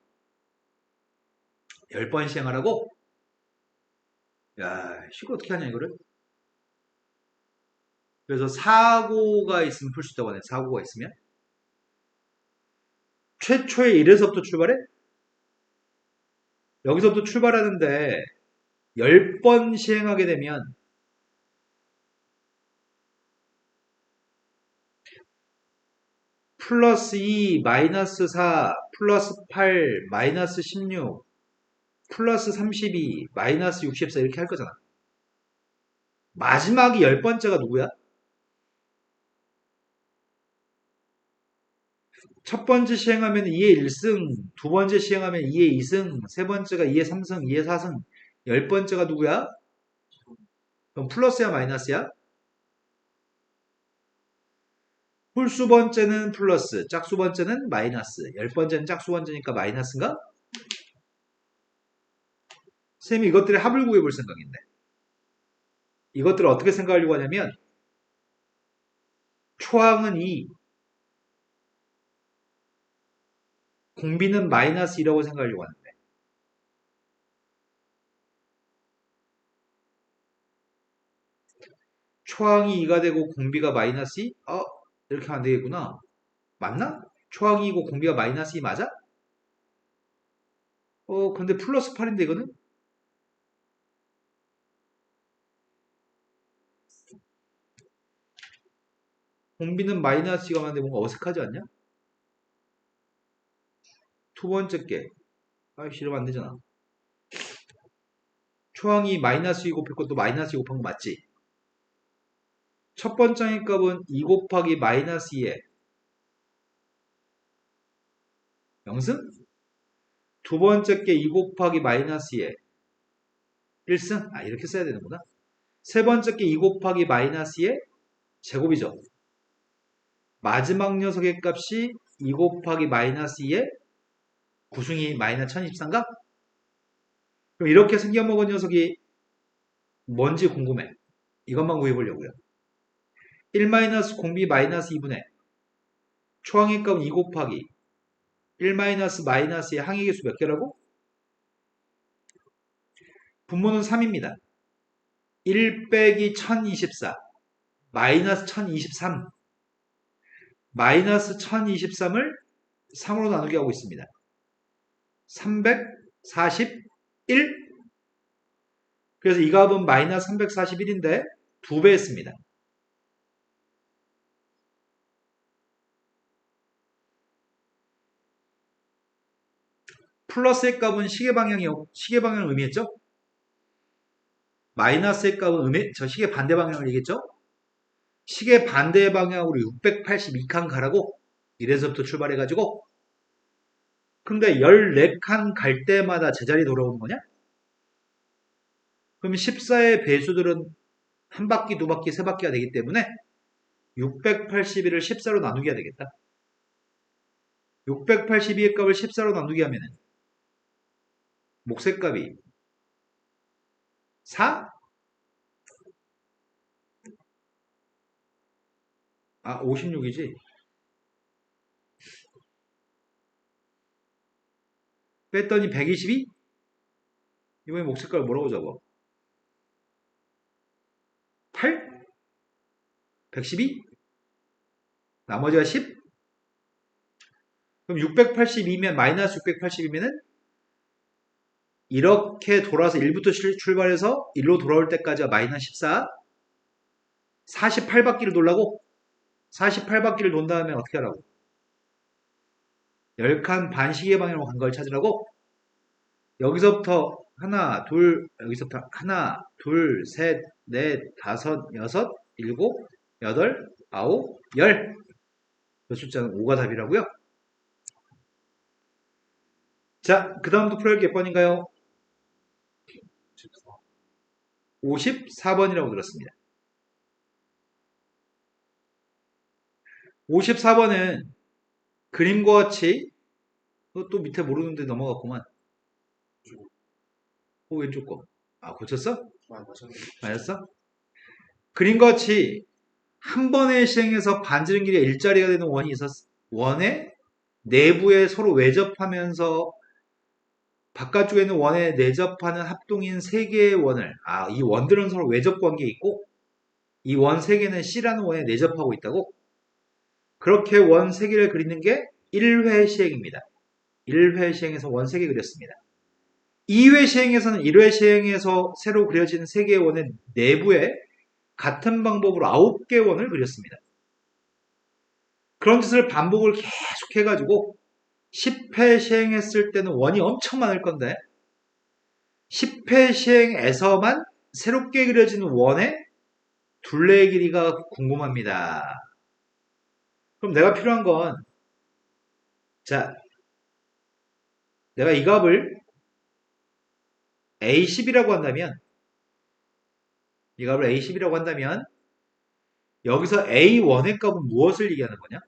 10번 시행하라고? 야, 이거 어떻게 하냐, 이거를? 그래서 사고가 있으면 풀 수 있다고 하네, 사고가 있으면. 최초의 1에서부터 출발해? 여기서부터 출발하는데 10번 시행하게 되면 플러스 2, 마이너스 4, 플러스 8, 마이너스 16, 플러스 32, 마이너스 64 이렇게 할 거잖아. 마지막이 10번째가 누구야? 첫 번째 시행하면 2의 1승, 두 번째 시행하면 2의 2승, 세 번째가 2의 3승, 2의 4승, 열 번째가 누구야? 그럼 플러스야 마이너스야? 홀수 번째는 플러스, 짝수 번째는 마이너스, 열 번째는 짝수 번째니까 마이너스인가? 쌤이 이것들의 합을 구해볼 생각인데 이것들을 어떻게 생각하려고 하냐면 초항은 2, 공비는 마이너스 2라고 생각하려고 하는데 초항이 2가 되고 공비가 마이너스 2? 이렇게 하면 안 되겠구나. 맞나? 초항이 2고 공비가 마이너스 2 맞아? 근데 플러스 8인데 이거는? 공비는 마이너스 2가 맞는데 뭔가 어색하지 않냐? 두 번째 게. 이러면 안 되잖아. 초항이 마이너스 2 곱할 것도 마이너스 2 곱한 거 맞지? 첫 번째 값은 2 곱하기 마이너스 2에 0승? 두 번째 게 2 곱하기 마이너스 2에 1승? 이렇게 써야 되는구나. 세 번째 게 2 곱하기 마이너스 2에 제곱이죠. 마지막 녀석의 값이 2 곱하기 마이너스 2에 구승이 마이너스 1024인가? 그럼 이렇게 생겨먹은 녀석이 뭔지 궁금해. 이것만 구해보려고요. 1 마이너스 공비 마이너스 2분의 초항의 값은 2 곱하기 1 마이너스 마이너스의 항의 개수 몇 개라고? 분모는 3입니다. 1 빼기 1024 마이너스 1023 마이너스 1023을 3으로 나누게 하고 있습니다. 341 그래서 이 값은 마이너스 341인데 2배 했습니다. 플러스의 값은 시계방향을 의미했죠? 마이너스의 값은 저 시계 반대 방향을 얘기했죠? 시계 반대 방향으로 682칸 가라고 이래서부터 출발해가지고 근데 14칸 갈 때마다 제자리 돌아오는 거냐? 그럼 14의 배수들은 한 바퀴, 두 바퀴, 세 바퀴가 되기 때문에 681을 14로 나누게 해야 되겠다. 682의 값을 14로 나누게 하면은 목세값이 4? 56이지. 뺐더니 122? 이번에 목세값을 뭐라고 적어? 8? 112? 나머지가 10? 그럼 682면 마이너스 680이면은 이렇게 돌아서 1부터 출발해서 1로 돌아올 때까지가 마이너스 14 48바퀴를 돌라고 48바퀴를 돈 다음에 어떻게 하라고 10칸 반 시계 방향으로 간 걸 찾으라고 여기서부터 하나 여기서부터 하나 둘 셋 넷 다섯 여섯 일곱 여덟 아홉 열 그 숫자는 5가 답이라고요. 자, 그 다음부터 풀어야 몇 번인가요? 54번이라고 들었습니다. 54번은 그림과 같이 또 밑에 모르는데 넘어갔구만. 왼쪽 거. 고쳤어? 맞았어? 그림과 같이 한 번의 시행에서 반지름 길이가 일자리가 되는 원이 있었어. 원의 내부에 서로 외접하면서 바깥쪽에 있는 원에 내접하는 합동인 세 개의 원을 이 원들은 서로 외접 관계에 있고 이 원 세 개는 C라는 원에 내접하고 있다고? 그렇게 원 세 개를 그리는 게 1회 시행입니다. 1회 시행에서 원 세 개 그렸습니다. 2회 시행에서는 1회 시행에서 새로 그려진 세 개의 원의 내부에 같은 방법으로 9개의 원을 그렸습니다. 그런 짓을 반복을 계속 해가지고 10회 시행했을 때는 원이 엄청 많을 건데 10회 시행에서만 새롭게 그려진 원의 둘레의 길이가 궁금합니다. 그럼 내가 필요한 건 자, 내가 이 값을 A10이라고 한다면, 이 값을 A10이라고 한다면, 여기서 A1의 값은 무엇을 얘기하는 거냐?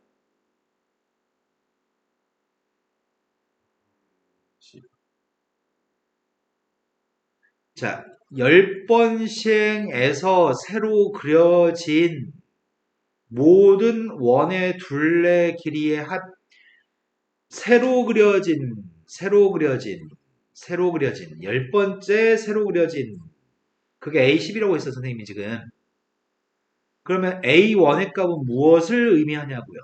자, 10번 시행에서 새로 그려진 모든 원의 둘레 길이의 새로 그려진, 10번째 새로 그려진, 그게 A10이라고 했어, 선생님이 지금. 그러면 A1의 값은 무엇을 의미하냐고요?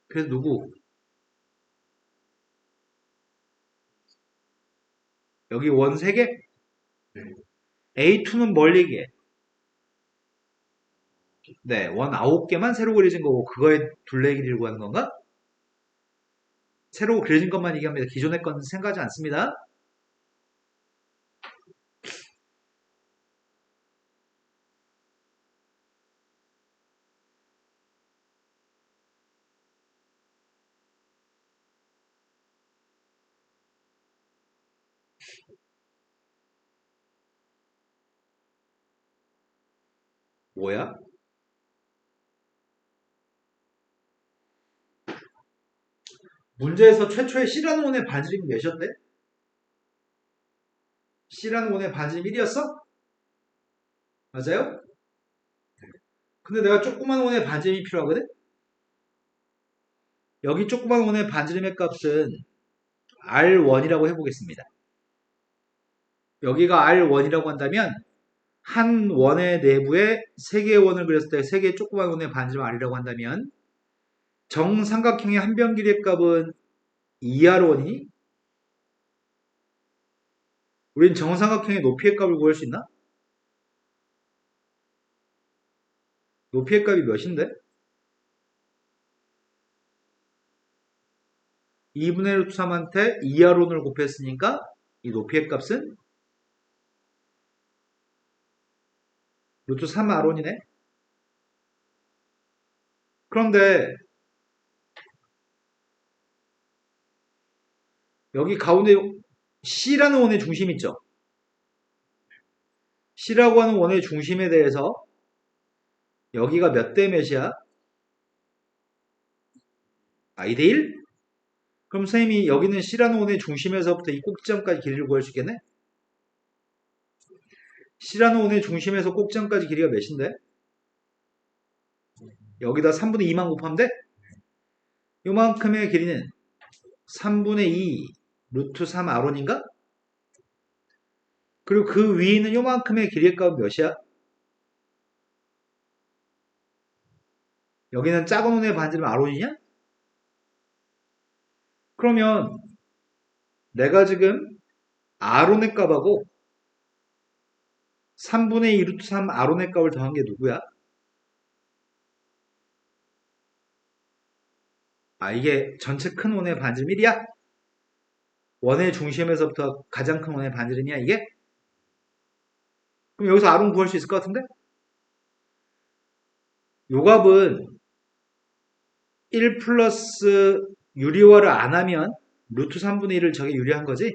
그래서 누구? 여기 원 3개? A2는 뭘 얘기해? 네, 원 9개만 새로 그려진 거고, 그거의 둘레 길이를 구하는 건가? 새로 그려진 것만 얘기합니다. 기존의 건 생각하지 않습니다. 뭐야? 문제에서 최초의 C라는 원의 반지름이 몇이었대? C라는 원의 반지름 1이었어? 맞아요? 근데 내가 조그만 원의 반지름이 필요하거든? 여기 조그만 원의 반지름의 값은 R1이라고 해보겠습니다. 여기가 R1이라고 한다면 한 원의 내부에 3개의 원을 그렸을 때 3개의 조그만 원의 반지름 R이라고 한다면 정삼각형의 한 변 길이의 값은 2R1이니? 우린 정삼각형의 높이의 값을 구할 수 있나? 높이의 값이 몇인데? 2분의 루트 3한테 2R1을 곱했으니까 이 높이의 값은 루트 3R1이네? 그런데 여기 가운데 C라는 원의 중심 있죠? C라고 하는 원의 중심에 대해서 여기가 몇 대 몇이야? I 대 1? 그럼 선생님이 여기는 C라는 원의 중심에서부터 이 꼭지점까지 길이를 구할 수 있겠네? C라는 원의 중심에서 꼭지점까지 길이가 몇인데? 여기다 3분의 2만 곱하면 돼? 요만큼의 길이는 3분의 2 루트 3 R1인가? 그리고 그 위에 있는 요만큼의 길이의 값은 몇이야? 여기는 작은 원의 반지름 R1이냐? 그러면 내가 지금 R1의 값하고 3분의 2 루트 3 R1의 값을 더한 게 누구야? 아, 이게 전체 큰 원의 반지름 1이야? 원의 중심에서부터 가장 큰 원의 반지름이야, 이게? 그럼 여기서 R1 구할 수 있을 것 같은데? 요 값은 1 플러스 유리화를 안 하면 루트 3분의 1을 저게 유리한 거지?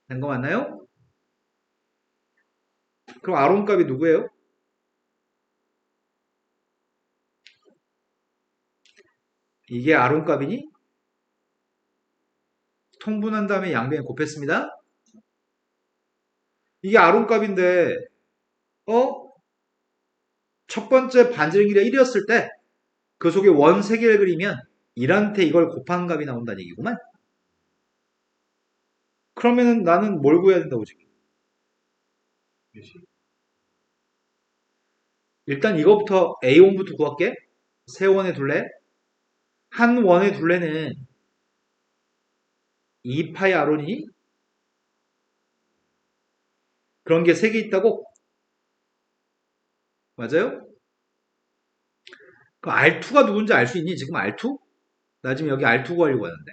된 거 맞나요? 그럼 R1 값이 누구예요? 이게 R1 값이니? 통분한 다음에 양변에 곱했습니다. 이게 R1 값인데, 첫 번째 반지름 길이가 1이었을 때, 그 속에 원 3개를 그리면 1한테 이걸 곱한 값이 나온다는 얘기구만. 그러면은 나는 뭘 구해야 된다고 지금? 일단 이거부터 A1부터 구할게. 세 원의 둘레. 한 원의 둘레는 2파이 R1이 그런 게 3개 있다고? 맞아요? 그럼 R2가 누군지 알 수 있니? 지금 R2? 나 지금 여기 R2 구하려고 하는데.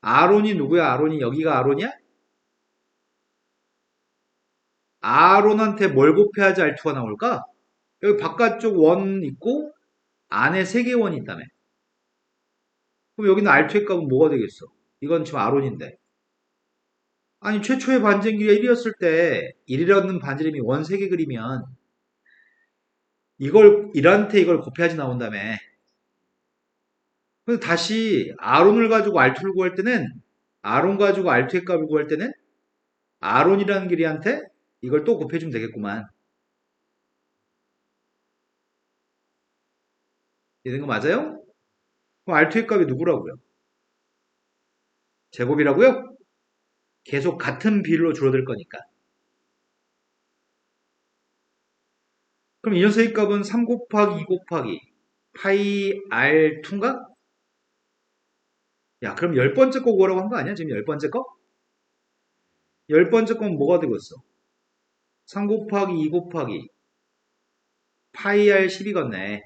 R온이 누구야? R온이 여기가 R온이야? R온한테 뭘 곱해야지 R2가 나올까? 여기 바깥쪽 원 있고 안에 3개 원이 있다며. 그럼 여기는 R2의 값은 뭐가 되겠어? 이건 지금 R온인데. 아니 최초의 반전 길이가 1이었을 때 1이라는 반지름이 원 3개 그리면 이걸 1한테 이걸 곱해야지 나온다며. 그래서 다시 R온을 가지고 R2를 구할 때는 R온 가지고 R2의 값을 구할 때는 R온이라는 길이한테 이걸 또 곱해주면 되겠구만. 이런 거 맞아요? 그럼 R2의 값이 누구라고요? 제곱이라고요? 계속 같은 비율로 줄어들 거니까. 그럼 이 녀석의 값은 3 곱하기 2 곱하기 파이 R2인가? 야, 그럼 열 번째 거 구하라고 한 거 아니야? 지금 열 번째 거? 열 번째 건 뭐가 되고 있어? 3 곱하기 2 곱하기 파이 R10이겠네.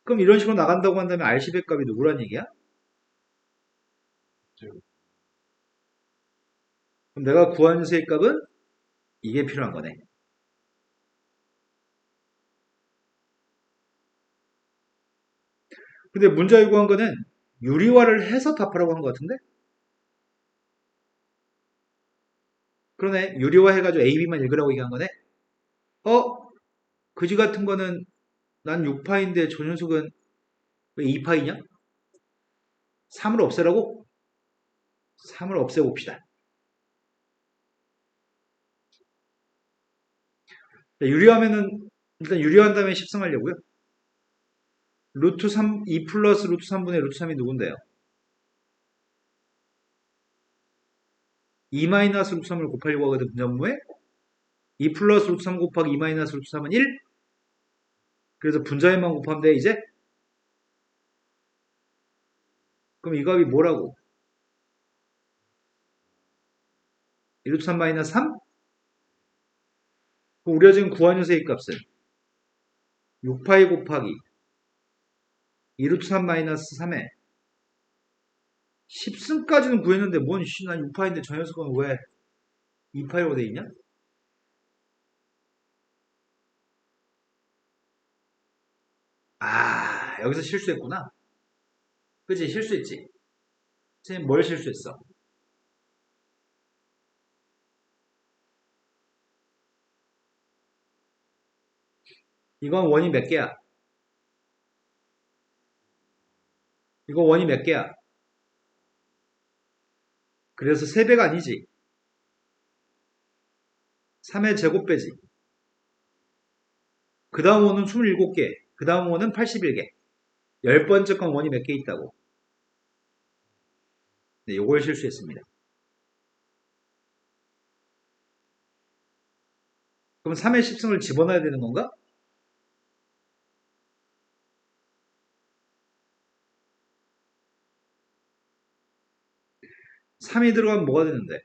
그럼 이런 식으로 나간다고 한다면 R10의 값이 누구란 얘기야? 그럼 내가 구한 녀석의 값은 이게 필요한 거네. 근데 문제가 구한 거는 유리화를 해서 답하라고 한 것 같은데? 그러네. 유리화 해가지고 A, B만 읽으라고 얘기한 거네? 그지 같은 거는 난 6파인데 저 녀석은 왜 2파이냐? 3을 없애라고? 3을 없애봅시다. 유리하면은 일단 유리한 다음에 십승하려고요. 루트 3, 2 플러스 루트 3분의 루트 3이 누군데요? 2 마이너스 루트 3을 곱하려고 하거든, 분자분모에. 2 플러스 루트 3 곱하기 2 마이너스 루트 3은 1. 그래서 분자에만 곱하면 돼, 이제. 그럼 이 값이 뭐라고? 1 루트 3 마이너스 3? 그럼 우리가 지금 구한 녀석의 값은 6파이 곱하기 2 루트 3 마이너스 3에 10승까지는 구했는데 뭔 난 6파인데 저 녀석은 왜 2파이로 돼 있냐? 여기서 실수했구나. 그치, 실수했지. 선생님 뭘 실수했어? 이건 원이 몇 개야? 이거 원이 몇 개야? 그래서 3배가 아니지. 3의 제곱 빼지. 그 다음 원은 27개. 그 다음 원은 81개. 열 번째 건 원이 몇 개 있다고. 네, 요걸 실수했습니다. 그럼 3의 10승을 집어넣어야 되는 건가? 3이 들어가면 뭐가 되는데?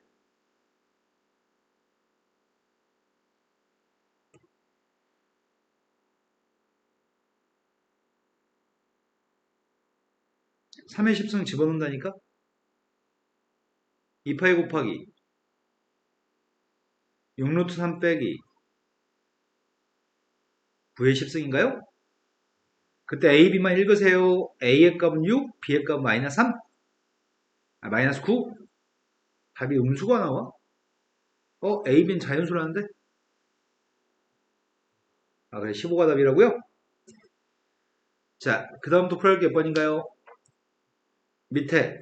3의 10승 집어넣는다니까? 2파이 곱하기 6루트 3 빼기 9의 10승인가요? 그때 A, B만 읽으세요. A의 값은 6, B의 값은 마이너스 3? 마이너스 9? 답이 음수가 나와? A, B는 자연수라는데? 그래, 15가 답이라고요? 자, 그 다음부터 풀어야 할 게 몇 번인가요? 밑에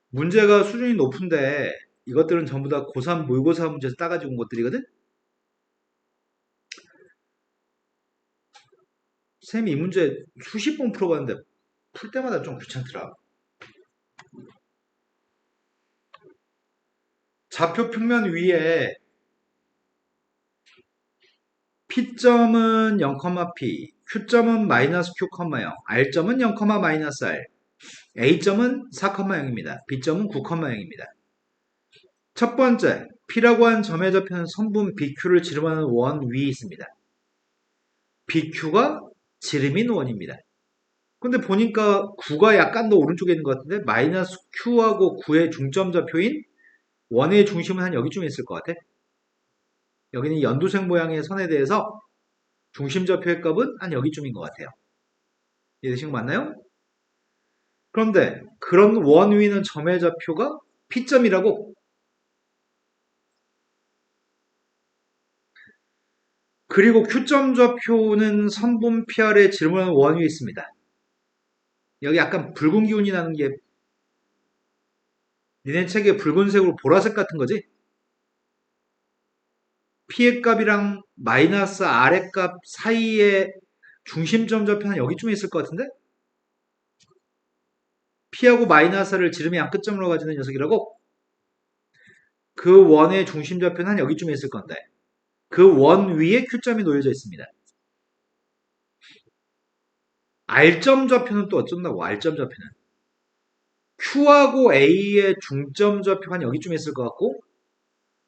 문제가 수준이 높은데 이것들은 전부 다 고3 모의고사 문제에서 따가지고 온 것들이거든? 쌤이 이 문제 수십 번 풀어봤는데 풀 때마다 좀 귀찮더라. 좌표 평면 위에 P점은 0,P, Q점은 마이너스 Q, 0, R점은 0, 마이너스 R, A점은 4,0입니다. B점은 9,0입니다. 첫 번째, P라고 한 점에 접히는 선분 BQ를 지름하는 원 위에 있습니다. BQ가 지름인 원입니다. 근데 보니까 9가 약간 더 오른쪽에 있는 것 같은데 마이너스 Q하고 9의 중점 좌표인 원의 중심은 한 여기쯤에 있을 것 같아. 여기는 연두색 모양의 선에 대해서 중심 좌표의 값은 한 여기쯤인 것 같아요. 이해되신 거 맞나요? 그런데 그런 원 위는 점의 좌표가 P점이라고. 그리고 Q점 좌표는 선분 PR의 질문하는 원 위에 있습니다. 여기 약간 붉은 기운이 나는 게 니네 책에 붉은색으로 보라색 같은 거지? P의 값이랑 마이너스 R의 값 사이에 중심점 좌표는 여기쯤에 있을 것 같은데? P하고 마이너스를 지름의 양 끝점으로 가지는 녀석이라고? 그 원의 중심 좌표는 한 여기쯤에 있을 건데 그 원 위에 Q점이 놓여져 있습니다. R점 좌표는 또 어쩐다고? R점 좌표는 Q하고 A의 중점 좌표가 한 여기쯤에 있을 것 같고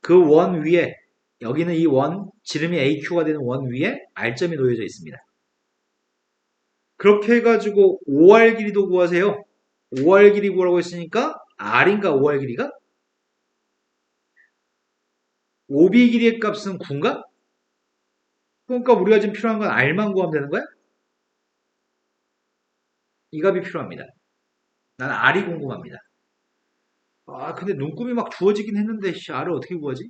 그 원 위에 여기는 이 원 지름이 AQ가 되는 원 위에 R점이 놓여져 있습니다. 그렇게 해가지고 OR 길이도 구하세요. OR 길이 구하라고 했으니까 R인가 OR 길이가? OB 길이의 값은 9인가? 그러니까 우리가 지금 필요한 건 R만 구하면 되는 거야? 이 값이 필요합니다. 난 R이 궁금합니다. 아 근데 눈금이 막 주어지긴 했는데 R을 어떻게 구하지?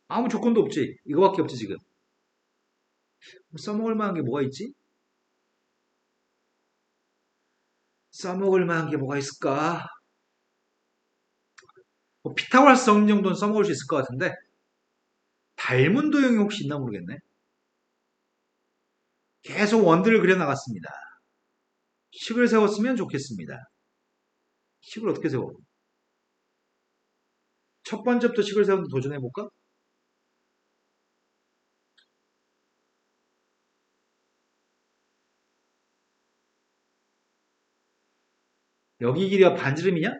아무 조건도 없지. 이거밖에 없지 지금. 써먹을 만한 게 뭐가 있지? 써먹을 만한 게 뭐가 있을까? 뭐 피타고라스 정리 정도는 써먹을 수 있을 것 같은데 닮은 도형이 혹시 있나 모르겠네. 계속 원들을 그려나갔습니다. 식을 세웠으면 좋겠습니다. 식을 어떻게 세워? 첫 번째부터 식을 세우는 도전해볼까? 여기 길이가 반지름이냐?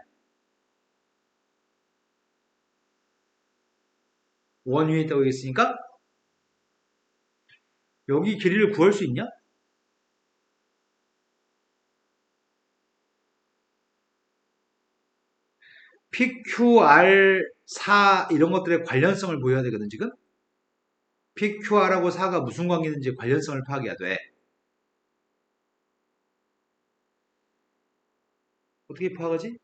원 위에 있다고 했으니까 여기 길이를 구할 수 있냐? PQR 4 이런 것들의 관련성을 보여야 되거든 지금. PQR하고 4가 무슨 관계 있는지 관련성을 파악해야 돼. 어떻게 파악하지?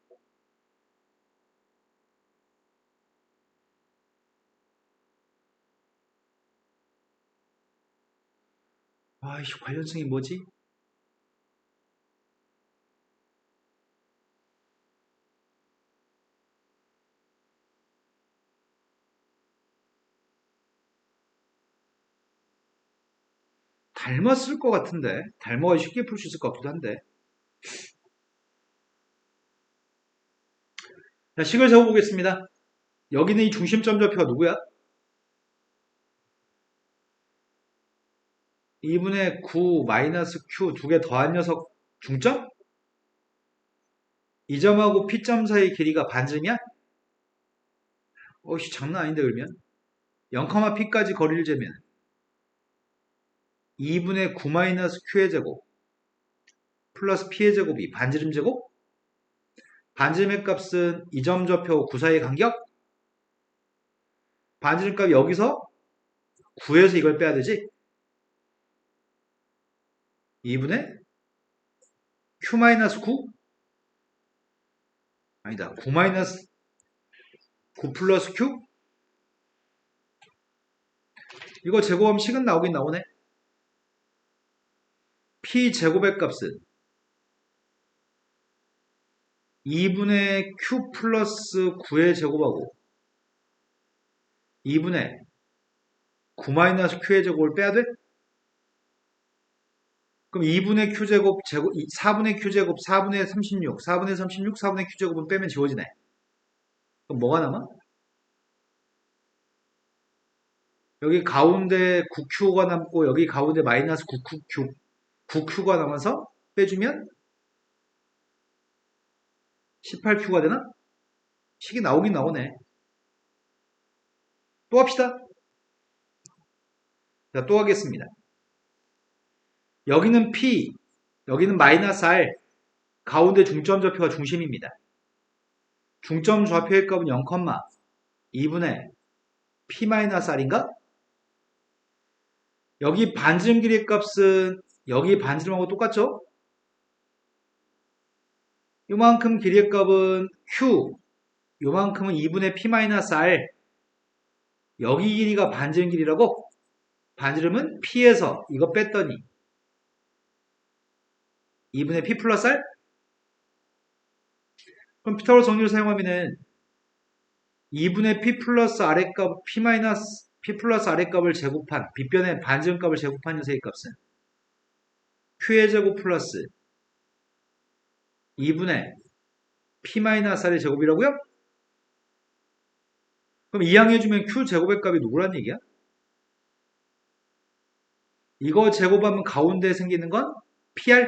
아이씨 관련성이 뭐지? 닮았을 것 같은데 닮아야 쉽게 풀 수 있을 것 같기도 한데 자 식을 세워보겠습니다. 여기는 이 중심점 좌표가 누구야? 2분의 9 마이너스 Q 두 개 더한 녀석 중점? 이 점하고 P점 사이 길이가 반지름이야? 어이씨 장난 아닌데 그러면 0, P까지 거리를 재면 2분의 9 마이너스 Q의 제곱 플러스 P의 제곱이 반지름 제곱? 반지름의 값은 이 점 좌표 9 사이의 간격? 반지름 값 여기서 9에서 이걸 빼야 되지? 2분의 Q 마이너스 9? 아니다 9 마이너스 9 플러스 Q? 이거 제곱하면 식은 나오긴 나오네. P 제곱의 값은 2분의 Q 플러스 9의 제곱하고 2분의 9 마이너스 Q의 제곱을 빼야 돼? 그럼 2분의 Q제곱, 4분의 Q제곱, 4분의 36, 4분의 36, 4분의 Q제곱은 빼면 지워지네. 그럼 뭐가 남아? 여기 가운데 9Q가 남고 여기 가운데 마이너스 9Q가 남아서 빼주면 18Q가 되나? 식이 나오긴 나오네. 또 합시다. 자, 또 하겠습니다. 여기는 P, 여기는 마이너스 R, 가운데 중점 좌표가 중심입니다. 중점 좌표의 값은 0, 2분의 P-R인가? 여기 반지름 길이의 값은 여기 반지름하고 똑같죠? 요만큼 길이의 값은 Q, 요만큼은 2분의 P-R. 여기 길이가 반지름 길이라고? 반지름은 P에서 이거 뺐더니 2분의 P 플러스 R? 그럼 피타고라스 정리를 사용하면은 2분의 P 플러스 R의 값, P 플러스 R의 값을 제곱한, 빗변의 반지름 값을 제곱한 녀석의 값은 Q의 제곱 플러스 2분의 P-R의 제곱이라고요? 그럼 이항해주면 Q 제곱의 값이 누구란 얘기야? 이거 제곱하면 가운데 생기는 건 PR?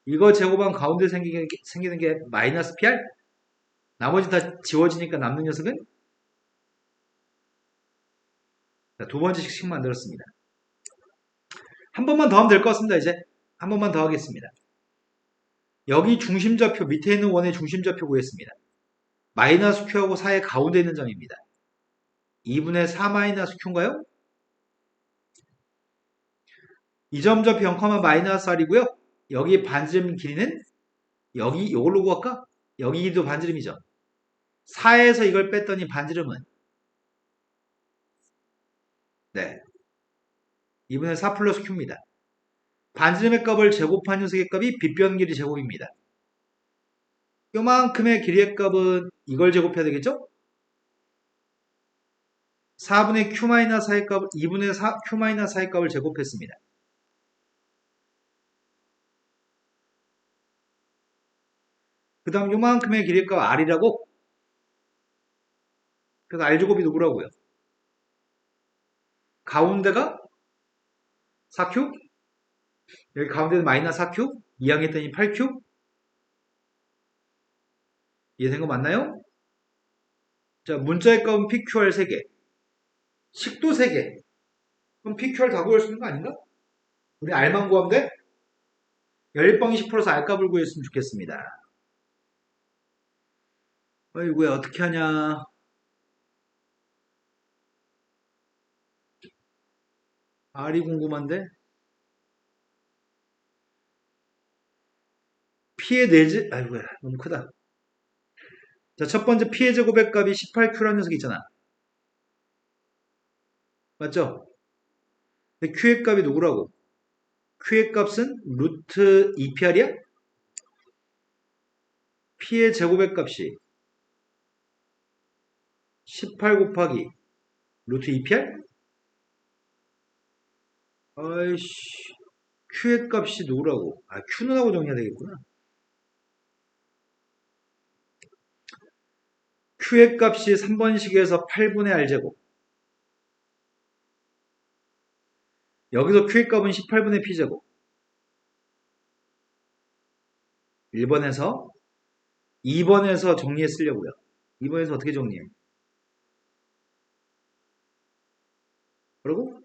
이거 제곱하면 가운데 생기는 게 마이너스 PR? 나머지 다 지워지니까 남는 녀석은? 자, 두 번째씩 만들었습니다. 한 번만 더 하면 될 것 같습니다. 이제 한 번만 더 하겠습니다. 여기 중심좌표, 밑에 있는 원의 중심좌표 구했습니다. 마이너스 Q하고 4의 가운데 있는 점입니다. 2분의 4 마이너스 Q인가요? 이 점 좌표 0, 마이너스 R이고요. 여기 반지름 길이는 여기 이걸로 구할까? 여기도 반지름이죠. 4에서 이걸 뺐더니 반지름은 네, 2분의 4 플러스 Q입니다. 반지름의 값을 제곱한 녀석의 값이 빗변 길이 제곱입니다. 요만큼의 길이의 값은 이걸 제곱해야 되겠죠? 4분의 Q-4의 값, 2분의 4, Q-4의 값을 제곱했습니다. 그 다음 요만큼의 길이의 값 R이라고? 그래서 R제곱이 누구라고요? 가운데가 4Q? 여기 가운데는 마이너스 4Q? 이항했더니 8Q? 이해된 거 맞나요? 자, 문자의 값은 PQR 3개. 식도 3개. 그럼 PQR 다 구할 수 있는 거 아닌가? 우리 R만 구하면 돼? 연립방식 풀어서 R값을 구했으면 좋겠습니다. 어이구야, 어떻게 하냐. R이 궁금한데? P의 내제, 아이고야, 너무 크다. 자, 첫 번째 P의 제곱의 값이 18Q라는 녀석이 있잖아. 맞죠? 근데 Q의 값이 누구라고? Q의 값은 루트 2PR이야? P의 제곱의 값이 18 곱하기 루트 2PR? 아이씨, Q의 값이 누구라고? 아, Q는 하고 정리해야 되겠구나. Q의 값이 3번식에서 8분의 R제곱. 여기서 Q의 값은 18분의 P제곱. 1번에서 2번에서 정리해 쓰려고요. 2번에서 어떻게 정리해? 그리고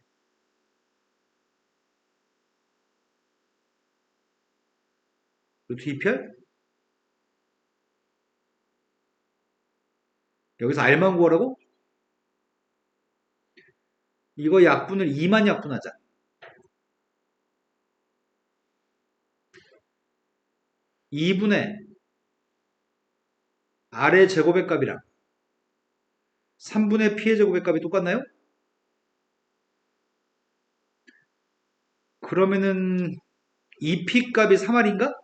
루트 2편? 여기서 R만 구하라고? 이거 약분을 2만 약분하자. 2분의 R의 제곱의 값이랑 3분의 P의 제곱의 값이 똑같나요? 그러면은 2P 값이 3R인가?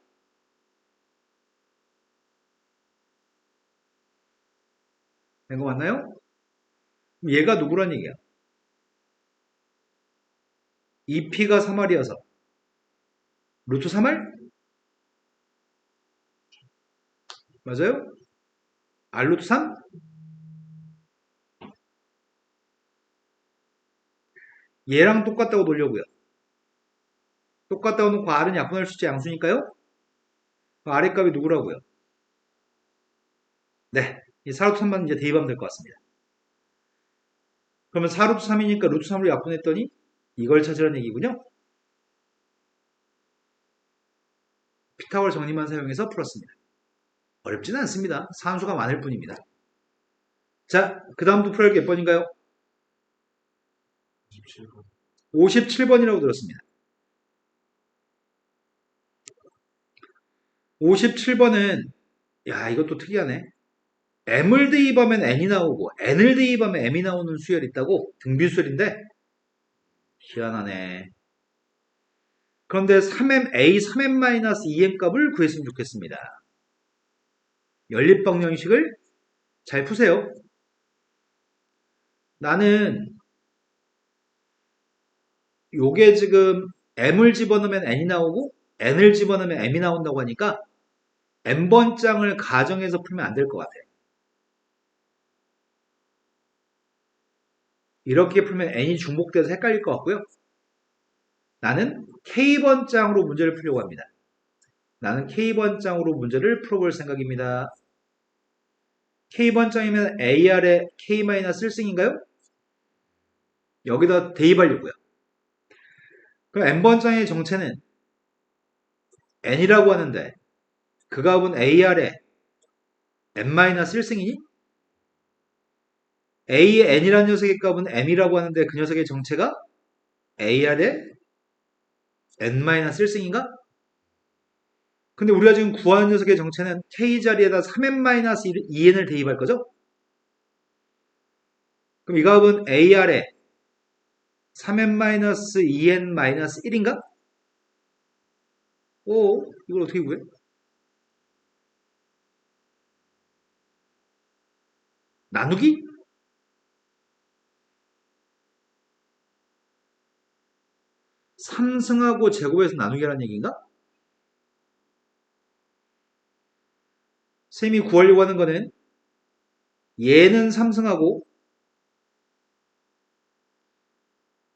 된 거 맞나요? 그럼 얘가 누구란 얘기야? 2P가 3R이어서 루트 3R? 맞아요? R 루트 3? 얘랑 똑같다고 놓으려고요. 똑같다고 놓고 R은 약분할 수 있지 양수니까요? R의 값이 누구라고요? 네. 이 4루트 3만 이제 대입하면 될 것 같습니다. 그러면 4루트 3이니까 루트 3으로 약분했더니 이걸 찾으라는 얘기군요. 피타고라 정리만 사용해서 풀었습니다. 어렵지는 않습니다. 산수가 많을 뿐입니다. 자, 그 다음도 풀어야 몇 번인가요? 27번. 57번이라고 들었습니다. 57번은 야, 이것도 특이하네. m을 대입하면 n이 나오고 n을 대입하면 m이 나오는 수열이 있다고? 등비수열인데 희한하네. 그런데 3m, a 3m-2m 값을 구했으면 좋겠습니다. 연립방정식을 잘 푸세요. 나는 요게 지금 m을 집어넣으면 n이 나오고 n을 집어넣으면 m이 나온다고 하니까 n번장을 가정해서 풀면 안 될 것 같아요. 이렇게 풀면 n이 중복돼서 헷갈릴 것 같고요. 나는 k번장으로 문제를 풀려고 합니다. 나는 k번장으로 문제를 풀어볼 생각입니다. k번장이면 AR의 k-1승인가요? 여기다 대입하려고요. 그럼 n번장의 정체는 n이라고 하는데 그 값은 AR의 n-1승이니? A의 n이라는 녀석의 값은 m이라고 하는데 그 녀석의 정체가 AR의 n-1승인가? 근데 우리가 지금 구하는 녀석의 정체는 k 자리에다 3n-2n을 대입할 거죠? 그럼 이 값은 AR의 3n-2n-1인가? 오, 이걸 어떻게 구해? 나누기? 3승하고 제곱해서 나누기라는 얘기인가? 쌤이 구하려고 하는 거는 얘는 3승하고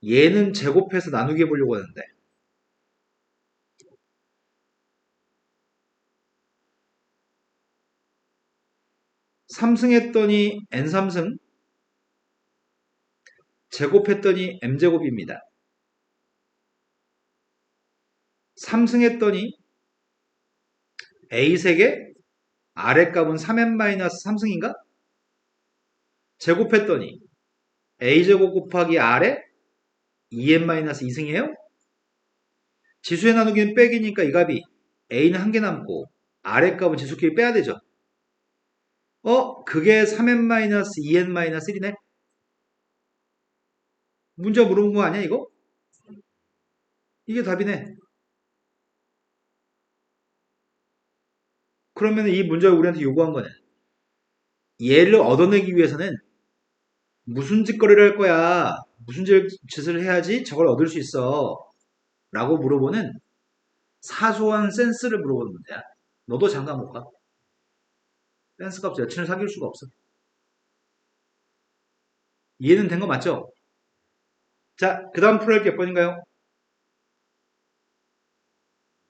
얘는 제곱해서 나누기 해보려고 하는데 3승 했더니 n3승 제곱했더니 m제곱입니다. 3승 했더니 a3개 아랫값은 3n-3승인가? 제곱했더니 a제곱 곱하기 r에 2n-2승이에요? 지수의 나누기는 빼기니까 이 값이 a는 한 개 남고 아랫값은 지수끼리 빼야 되죠. 그게 3n-2n-1이네? 문제 물어본 거 아니야 이거? 이게 답이네. 그러면 이 문제가 우리한테 요구한 거는 얘를 얻어내기 위해서는 무슨 짓거리를 할 거야? 무슨 짓을 해야지 저걸 얻을 수 있어? 라고 물어보는 사소한 센스를 물어보는 문제야. 너도 장가 못 가. 센스가 없어. 여친을 사귈 수가 없어. 이해는 된 거 맞죠? 자, 그 다음 풀어야 할 게 몇 번인가요?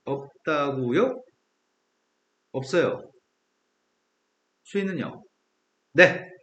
없다고요? 없어요. 수위는요? 네.